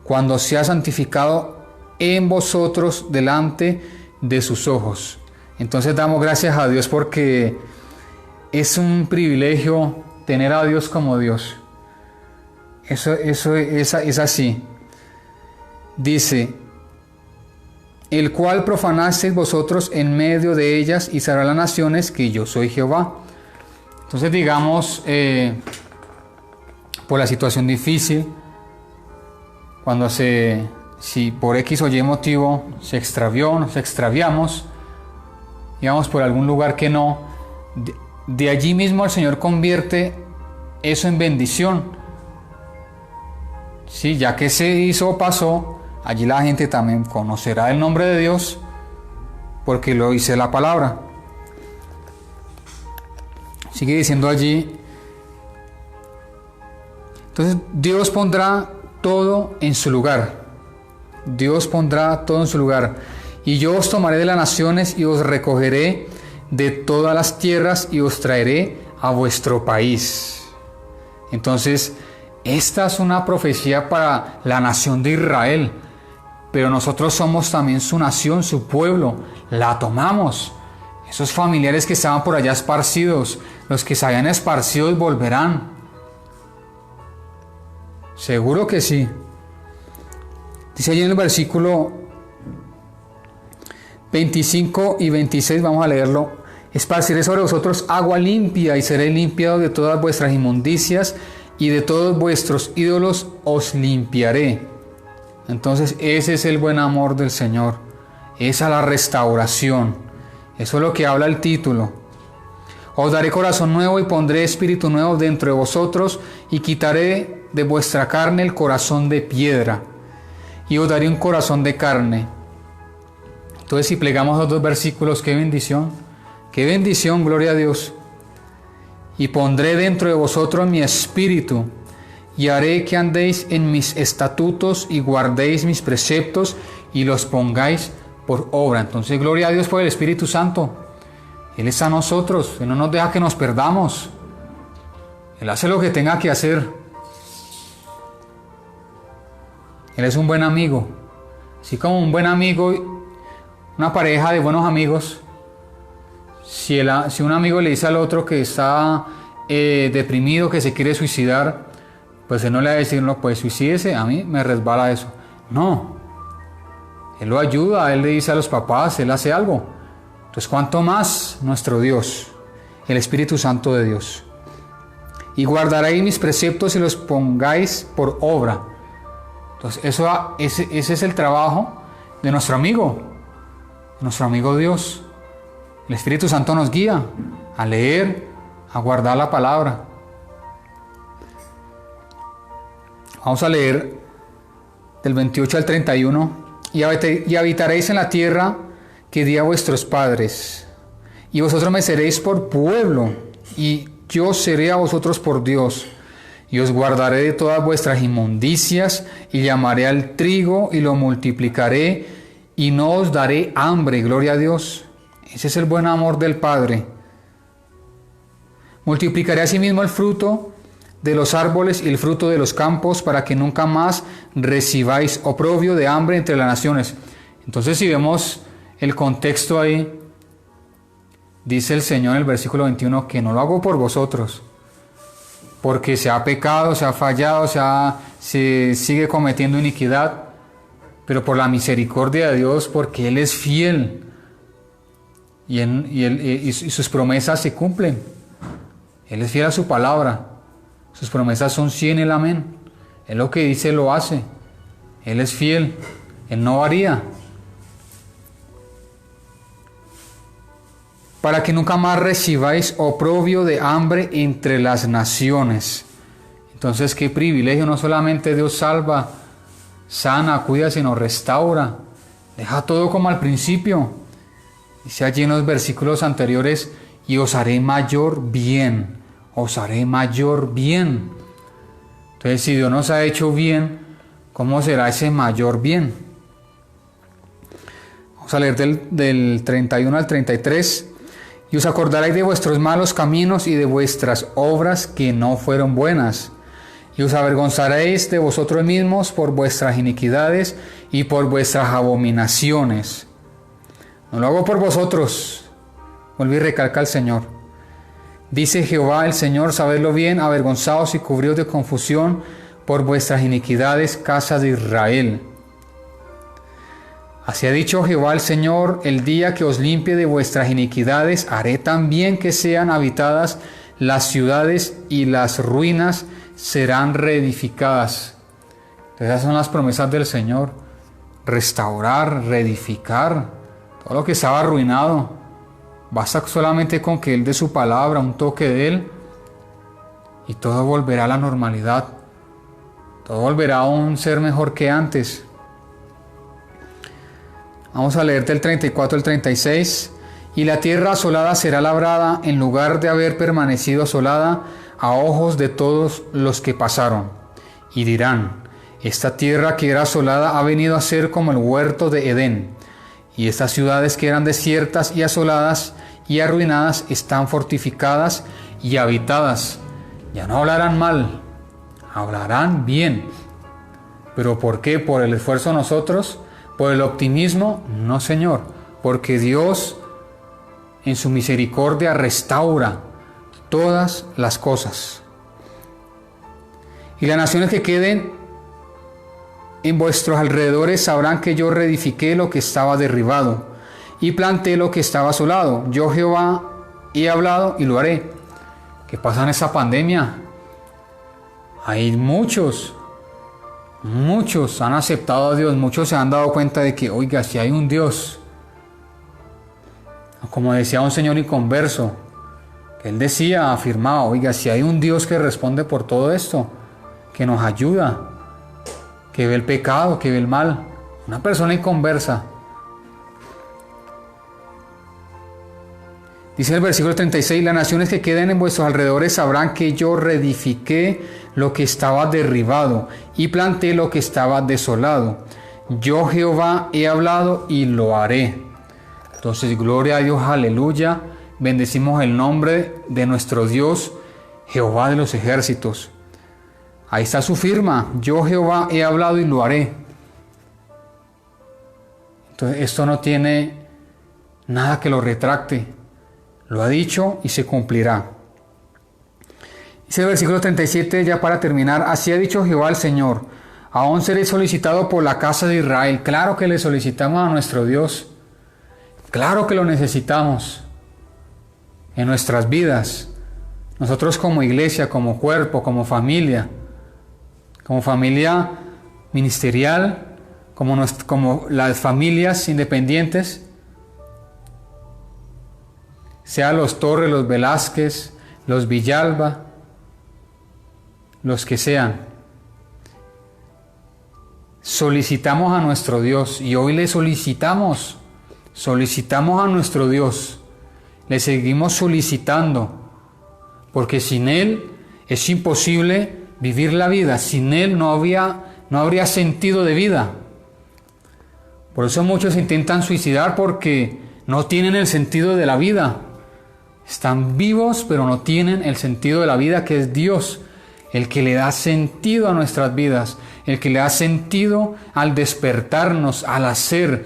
Speaker 1: cuando sea santificado en vosotros delante de sus ojos. Entonces damos gracias a Dios porque es un privilegio tener a Dios como Dios. Eso es así. Dice, el cual profanasteis vosotros en medio de ellas, y sabrán las naciones que yo soy Jehová. Entonces digamos, por la situación difícil, cuando si por X o Y motivo se extravió, nos extraviamos, digamos por algún lugar que no, de allí mismo el Señor convierte eso en bendición. Sí, ya que se hizo o pasó, allí la gente también conocerá el nombre de Dios porque lo dice la palabra. Sigue diciendo allí. Entonces Dios pondrá todo en su lugar. Dios pondrá todo en su lugar. Y yo os tomaré de las naciones y os recogeré de todas las tierras y os traeré a vuestro país. Entonces, esta es una profecía para la nación de Israel. Pero nosotros somos también su nación, su pueblo. La tomamos. Esos familiares que estaban por allá esparcidos, los que se habían esparcido volverán. Seguro que sí. Dice allí en el versículo 25 y 26, vamos a leerlo. Esparciré sobre vosotros agua limpia y seré limpiado de todas vuestras inmundicias y de todos vuestros ídolos os limpiaré. Entonces ese es el buen amor del Señor. Esa es la restauración. Eso es lo que habla el título. Os daré corazón nuevo y pondré espíritu nuevo dentro de vosotros y quitaré de vuestra carne el corazón de piedra y os daré un corazón de carne. Entonces, si plegamos los dos versículos, qué bendición, gloria a Dios. Y pondré dentro de vosotros mi espíritu y haré que andéis en mis estatutos y guardéis mis preceptos y los pongáis por obra. Entonces, gloria a Dios por el Espíritu Santo. Él está a nosotros, Él no nos deja que nos perdamos. Él hace lo que tenga que hacer. Él es un buen amigo. Así como un buen amigo, una pareja de buenos amigos, si un amigo le dice al otro que está deprimido, que se quiere suicidar, pues él no le va a decir, no, pues suicídese, a mí me resbala eso. No. Él lo ayuda, él le dice a los papás, él hace algo. Entonces, ¿cuánto más nuestro Dios, el Espíritu Santo de Dios? Y guardaréis mis preceptos y los pongáis por obra. Entonces, ese es el trabajo de nuestro amigo Dios. El Espíritu Santo nos guía a leer, a guardar la palabra. Vamos a leer del 28 al 31. Y habitaréis en la tierra que di a vuestros padres, y vosotros me seréis por pueblo, y yo seré a vosotros por Dios. Y os guardaré de todas vuestras inmundicias, y llamaré al trigo, y lo multiplicaré, y no os daré hambre. Gloria a Dios. Ese es el buen amor del Padre. Multiplicaré asimismo el fruto de los árboles y el fruto de los campos, para que nunca más recibáis oprobio de hambre entre las naciones. Entonces, si vemos el contexto ahí, dice el Señor en el versículo 21 que no lo hago por vosotros, porque se ha pecado, se ha fallado, se sigue cometiendo iniquidad, pero por la misericordia de Dios, porque Él es fiel y sus promesas se cumplen. Él es fiel a su palabra, sus promesas son sí en el amén. Él lo que dice lo hace, Él es fiel, Él no varía. Para que nunca más recibáis oprobio de hambre entre las naciones. Entonces, qué privilegio, no solamente Dios salva, sana, cuida, sino restaura, deja todo como al principio. Dice allí en los versículos anteriores, y os haré mayor bien, os haré mayor bien. Entonces, si Dios nos ha hecho bien, ¿cómo será ese mayor bien? Vamos a leer del 31 al 33. Y os acordaréis de vuestros malos caminos y de vuestras obras que no fueron buenas. Y os avergonzaréis de vosotros mismos por vuestras iniquidades y por vuestras abominaciones. No lo hago por vosotros, vuelve y recalca el Señor. Dice Jehová el Señor, sabedlo bien, avergonzaos y cubríos de confusión por vuestras iniquidades, casa de Israel. Así ha dicho Jehová el Señor, el día que os limpie de vuestras iniquidades, haré también que sean habitadas las ciudades y las ruinas serán reedificadas. Entonces, esas son las promesas del Señor. Restaurar, reedificar, todo lo que estaba arruinado. Basta solamente con que Él dé su palabra, un toque de Él, y todo volverá a la normalidad. Todo volverá a un ser mejor que antes. Vamos a leer del 34 al 36. Y la tierra asolada será labrada en lugar de haber permanecido asolada a ojos de todos los que pasaron. Y dirán, esta tierra que era asolada ha venido a ser como el huerto de Edén. Y estas ciudades que eran desiertas y asoladas y arruinadas están fortificadas y habitadas. Ya no hablarán mal, hablarán bien. ¿Pero por qué? ¿Por el esfuerzo de nosotros? ¿Por el optimismo? No, Señor, porque Dios en su misericordia restaura todas las cosas. Y las naciones que queden en vuestros alrededores sabrán que yo reedifiqué lo que estaba derribado y planté lo que estaba asolado. Yo Jehová he hablado y lo haré. ¿Qué pasa en esa pandemia? Hay muchos han aceptado a Dios, muchos se han dado cuenta de que, oiga, si hay un Dios, como decía un señor inconverso, que él decía, afirmaba, oiga, si hay un Dios que responde por todo esto, que nos ayuda, que ve el pecado, que ve el mal, una persona inconversa. Dice el versículo 36, las naciones que queden en vuestros alrededores sabrán que yo reedifiqué lo que estaba derribado y planté lo que estaba desolado. Yo Jehová he hablado y lo haré. Entonces, gloria a Dios, aleluya. Bendecimos el nombre de nuestro Dios, Jehová de los ejércitos. Ahí está su firma. Yo Jehová he hablado y lo haré. Entonces, esto no tiene nada que lo retracte. Lo ha dicho y se cumplirá. Dice el versículo 37, ya para terminar. Así ha dicho Jehová el Señor. Aún seré solicitado por la casa de Israel. Claro que le solicitamos a nuestro Dios. Claro que lo necesitamos en nuestras vidas. Nosotros como iglesia, como cuerpo, como familia ministerial, como las familias independientes, sea los Torres, los Velázquez, los Villalba, los que sean. Solicitamos a nuestro Dios y hoy le solicitamos a nuestro Dios, le seguimos solicitando, porque sin Él es imposible vivir la vida, sin Él no habría sentido de vida. Por eso muchos intentan suicidar porque no tienen el sentido de la vida. Están vivos pero no tienen el sentido de la vida, que es Dios, el que le da sentido a nuestras vidas, el que le da sentido al despertarnos, al hacer,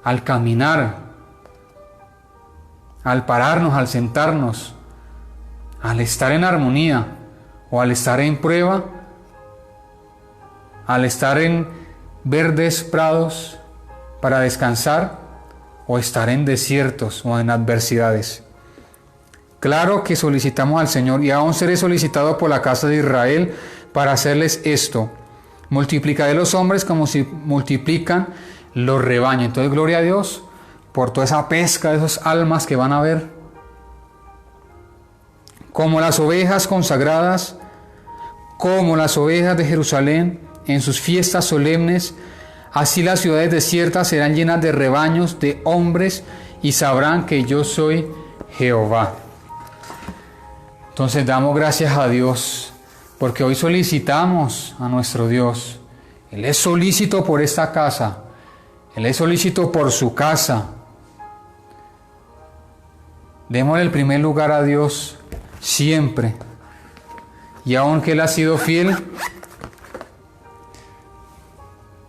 Speaker 1: al caminar, al pararnos, al sentarnos, al estar en armonía o al estar en prueba, al estar en verdes prados para descansar o estar en desiertos o en adversidades. Claro que solicitamos al Señor y aún seré solicitado por la casa de Israel para hacerles esto. Multiplicaré los hombres como si multiplican los rebaños. Entonces, gloria a Dios por toda esa pesca de esas almas que van a ver. Como las ovejas consagradas, como las ovejas de Jerusalén en sus fiestas solemnes, así las ciudades desiertas serán llenas de rebaños de hombres y sabrán que yo soy Jehová. Entonces damos gracias a Dios porque hoy solicitamos a nuestro Dios. Él es solícito por esta casa. Él es solícito por su casa. Démosle el primer lugar a Dios siempre. Y aunque Él ha sido fiel,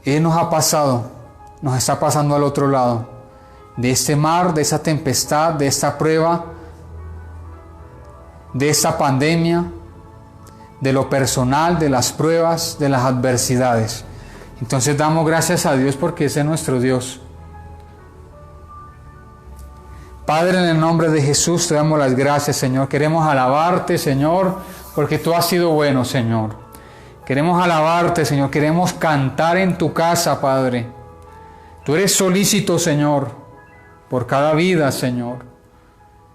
Speaker 1: Él nos está pasando al otro lado de este mar, de esa tempestad, de esta prueba, de esta pandemia, de lo personal, de las pruebas, de las adversidades. Entonces damos gracias a Dios porque ese es nuestro Dios. Padre, en el nombre de Jesús te damos las gracias, Señor. Queremos alabarte, Señor, porque tú has sido bueno, Señor. Queremos alabarte, Señor. Queremos cantar en tu casa, Padre. Tú eres solícito, Señor, por cada vida, Señor.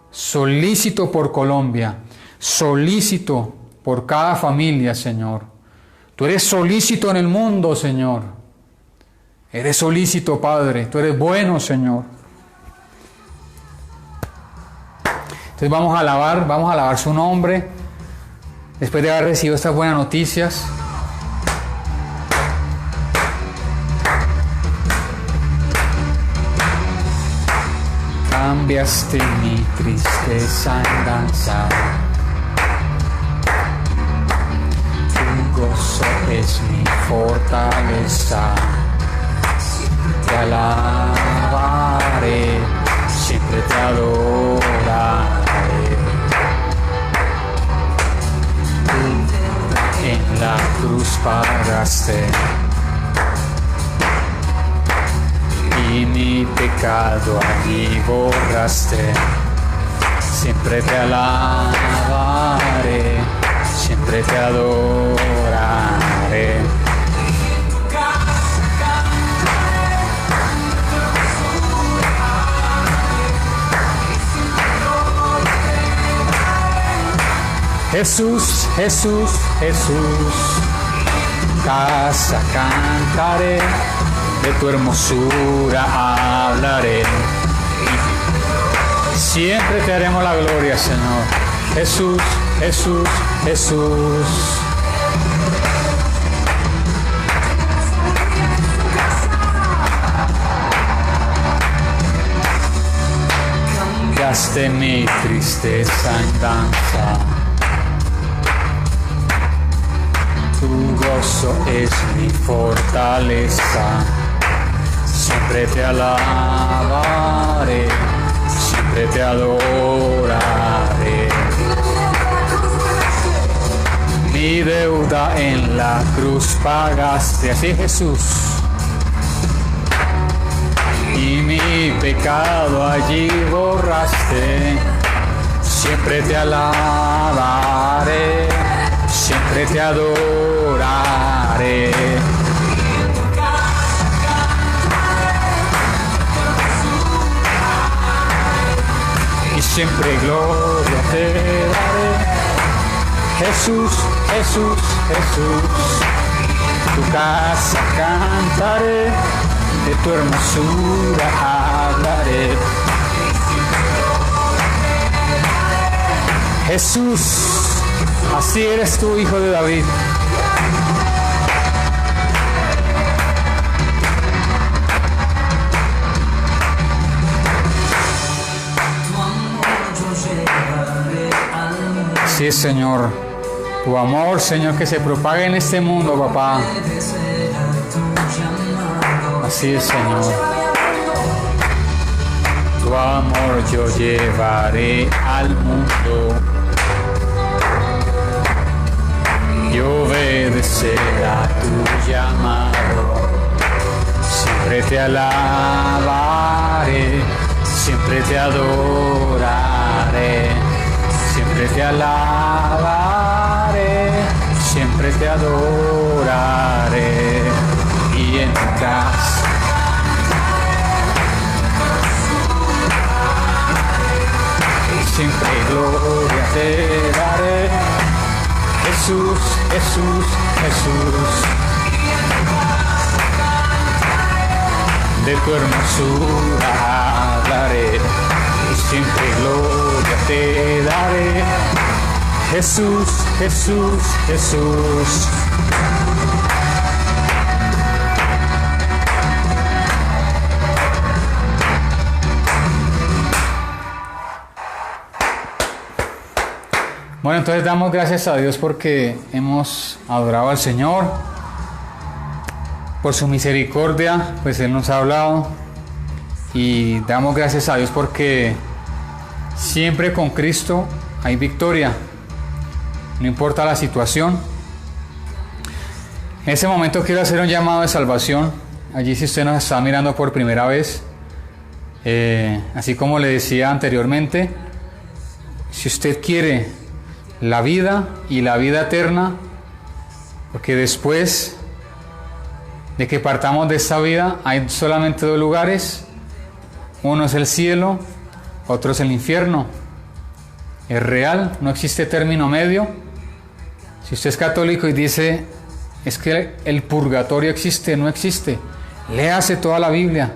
Speaker 1: Solícito por Colombia. Solícito por cada familia, Señor. Tú eres solícito en el mundo, Señor. Eres solícito, Padre. Tú eres bueno, Señor. Entonces vamos a alabar su nombre. Después de haber recibido estas buenas noticias. Cambiaste mi tristeza en danza. Tu gozo es mi fortaleza. Te alabaré, siempre te adoraré. Tú en la cruz pagaste y mi pecado allí borraste. Siempre te alabaré, siempre te adoraré. Jesús, Jesús, Jesús, casa cantaré, de tu hermosura hablaré. Siempre te haremos la gloria, Señor. Jesús, Jesús, Jesús. Cambiaste mi tristeza en danza. Tu gozo es mi fortaleza. Siempre te alabaré, siempre te adoraré. Mi deuda en la cruz pagaste, así Jesús. Y mi pecado allí borraste. Siempre te alabaré, siempre te adoraré. Y siempre gloria te daré. Jesús, Jesús, Jesús. Tu casa cantaré, de tu hermosura hablaré. Jesús, así eres tú, Hijo de David. Sí, Señor. Tu amor, Señor, que se propague en este mundo, papá. Así es, Señor. Tu amor yo llevaré al mundo. Y obedecerá tu llamado. Siempre te alabaré, siempre te adoraré, siempre te alabaré, siempre te adoraré. Y en tu casa siempre gloria te daré. Jesús, Jesús, Jesús. De tu hermosura hablaré y siempre gloria te daré. Jesús, Jesús, Jesús. Bueno, entonces damos gracias a Dios porque hemos adorado al Señor. Por su misericordia, pues Él nos ha hablado. Y damos gracias a Dios porque siempre con Cristo hay victoria. No importa la situación. En ese momento quiero hacer un llamado de salvación. Allí si usted nos está mirando por primera vez, así como le decía anteriormente, si usted quiere la vida y la vida eterna, porque después de que partamos de esta vida hay solamente dos lugares. Uno es el cielo, otro es el infierno. Es real, no existe término medio. Si usted es católico y dice es que el purgatorio existe, no existe. Léase toda la Biblia.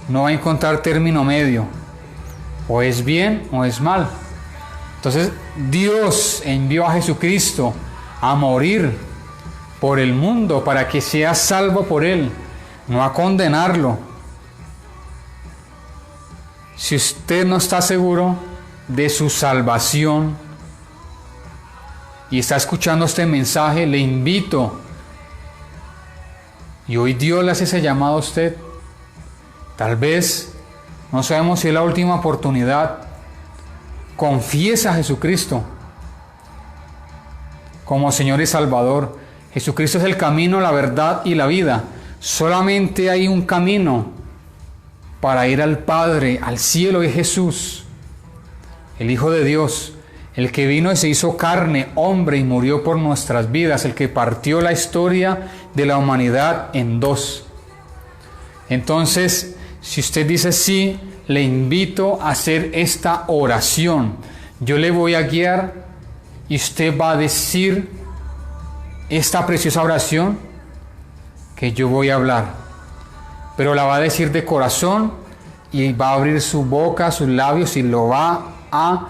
Speaker 1: No va a encontrar término medio. O es bien o es mal. Entonces Dios envió a Jesucristo a morir por el mundo para que sea salvo por él, no a condenarlo. Si usted no está seguro de su salvación y está escuchando este mensaje, le invito. Y hoy Dios le hace ese llamado a usted. Tal vez, no sabemos si es la última oportunidad. Confiesa a Jesucristo como Señor y Salvador. Jesucristo es el camino, la verdad y la vida. Solamente hay un camino para ir al Padre, al cielo, es Jesús, el Hijo de Dios, el que vino y se hizo carne, hombre, y murió por nuestras vidas, el que partió la historia de la humanidad en dos. Entonces, si usted dice sí, le invito a hacer esta oración. Yo le voy a guiar y usted va a decir esta preciosa oración que yo voy a hablar, pero la va a decir de corazón y va a abrir su boca, sus labios y lo va a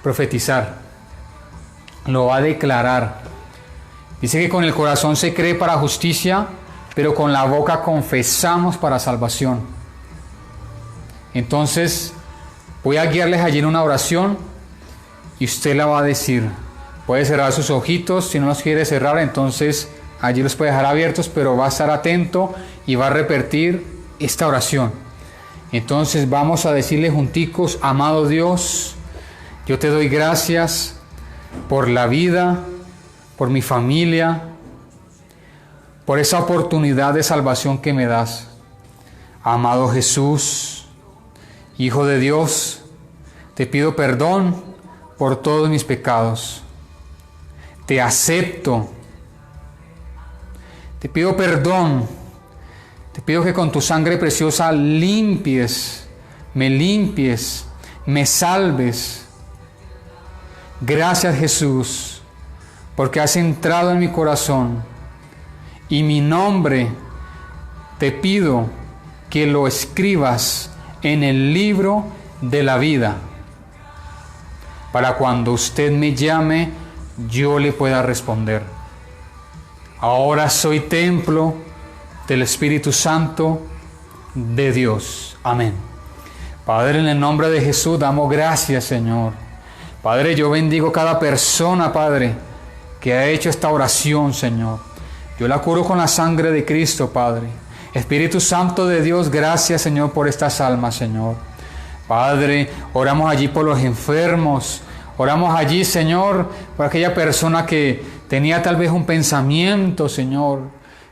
Speaker 1: profetizar, lo va a declarar. Dice que con el corazón se cree para justicia, pero con la boca confesamos para salvación. Entonces voy a guiarles allí en una oración y usted la va a decir. Puede cerrar sus ojitos, si no los quiere cerrar, entonces allí los puede dejar abiertos, pero va a estar atento y va a repetir esta oración. Entonces vamos a decirle junticos: amado Dios, yo te doy gracias por la vida, por mi familia, por esa oportunidad de salvación que me das. Amado Jesús, Hijo de Dios, te pido perdón por todos mis pecados. Te acepto. Te pido perdón. Te pido que con tu sangre preciosa limpies, me salves. Gracias, Jesús, porque has entrado en mi corazón y mi nombre te pido que lo escribas en el libro de la vida, para cuando usted me llame, yo le pueda responder. Ahora soy templo del Espíritu Santo de Dios. Amén. Padre, en el nombre de Jesús damos gracias, Señor. Padre, yo bendigo cada persona, Padre, que ha hecho esta oración, Señor. Yo la curo con la sangre de Cristo, Padre. Espíritu Santo de Dios, gracias, Señor, por estas almas, Señor. Padre, oramos allí por los enfermos. Oramos allí, Señor, por aquella persona que tenía tal vez un pensamiento, Señor,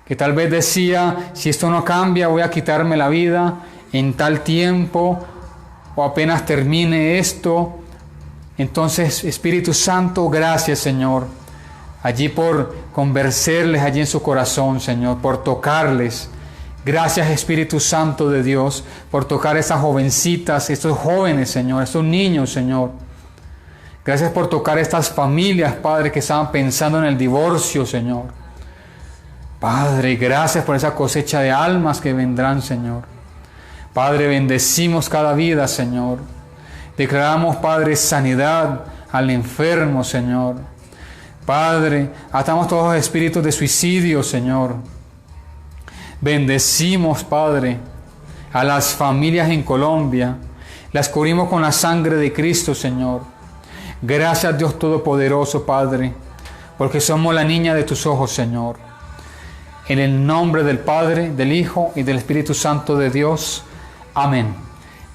Speaker 1: que tal vez decía: si esto no cambia, voy a quitarme la vida en tal tiempo, o apenas termine esto. Entonces, Espíritu Santo, gracias, Señor, allí por convencerles allí en su corazón, Señor, por tocarles. Gracias, Espíritu Santo de Dios, por tocar a esas jovencitas, estos jóvenes, Señor, estos niños, Señor. Gracias por tocar a estas familias, Padre, que estaban pensando en el divorcio, Señor. Padre, gracias por esa cosecha de almas que vendrán, Señor. Padre, bendecimos cada vida, Señor. Declaramos, Padre, sanidad al enfermo, Señor. Padre, atamos todos los espíritus de suicidio, Señor. Bendecimos, Padre, a las familias en Colombia. Las cubrimos con la sangre de Cristo, Señor. Gracias, Dios Todopoderoso, Padre, porque somos la niña de tus ojos, Señor. En el nombre del Padre, del Hijo y del Espíritu Santo de Dios. Amén.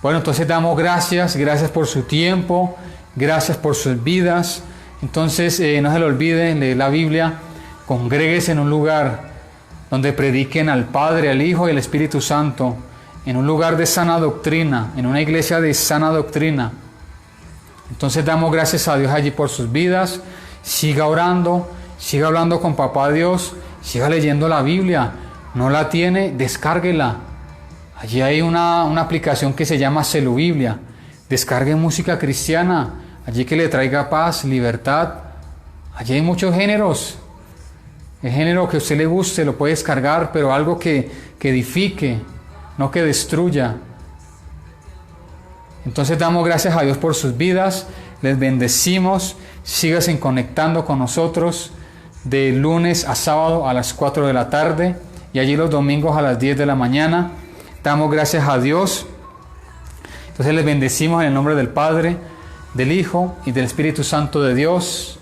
Speaker 1: Bueno, entonces damos gracias por su tiempo, gracias por sus vidas. Entonces, no se le olvide leer la Biblia, congréguese en un lugar donde prediquen al Padre, al Hijo y al Espíritu Santo, en un lugar de sana doctrina, en una iglesia de sana doctrina. Entonces damos gracias a Dios allí por sus vidas. Siga orando, siga hablando con Papá Dios, siga leyendo la Biblia. No la tiene, descárguela. Allí hay una aplicación que se llama Celu Biblia. Descargue música cristiana, allí que le traiga paz, libertad. Allí hay muchos géneros. El género que a usted le guste lo puede descargar, pero algo que edifique, no que destruya. Entonces damos gracias a Dios por sus vidas, les bendecimos, síganse conectando con nosotros de lunes a sábado a las 4 de la tarde y allí los domingos a las 10 de la mañana. Damos gracias a Dios. Entonces les bendecimos en el nombre del Padre, del Hijo y del Espíritu Santo de Dios.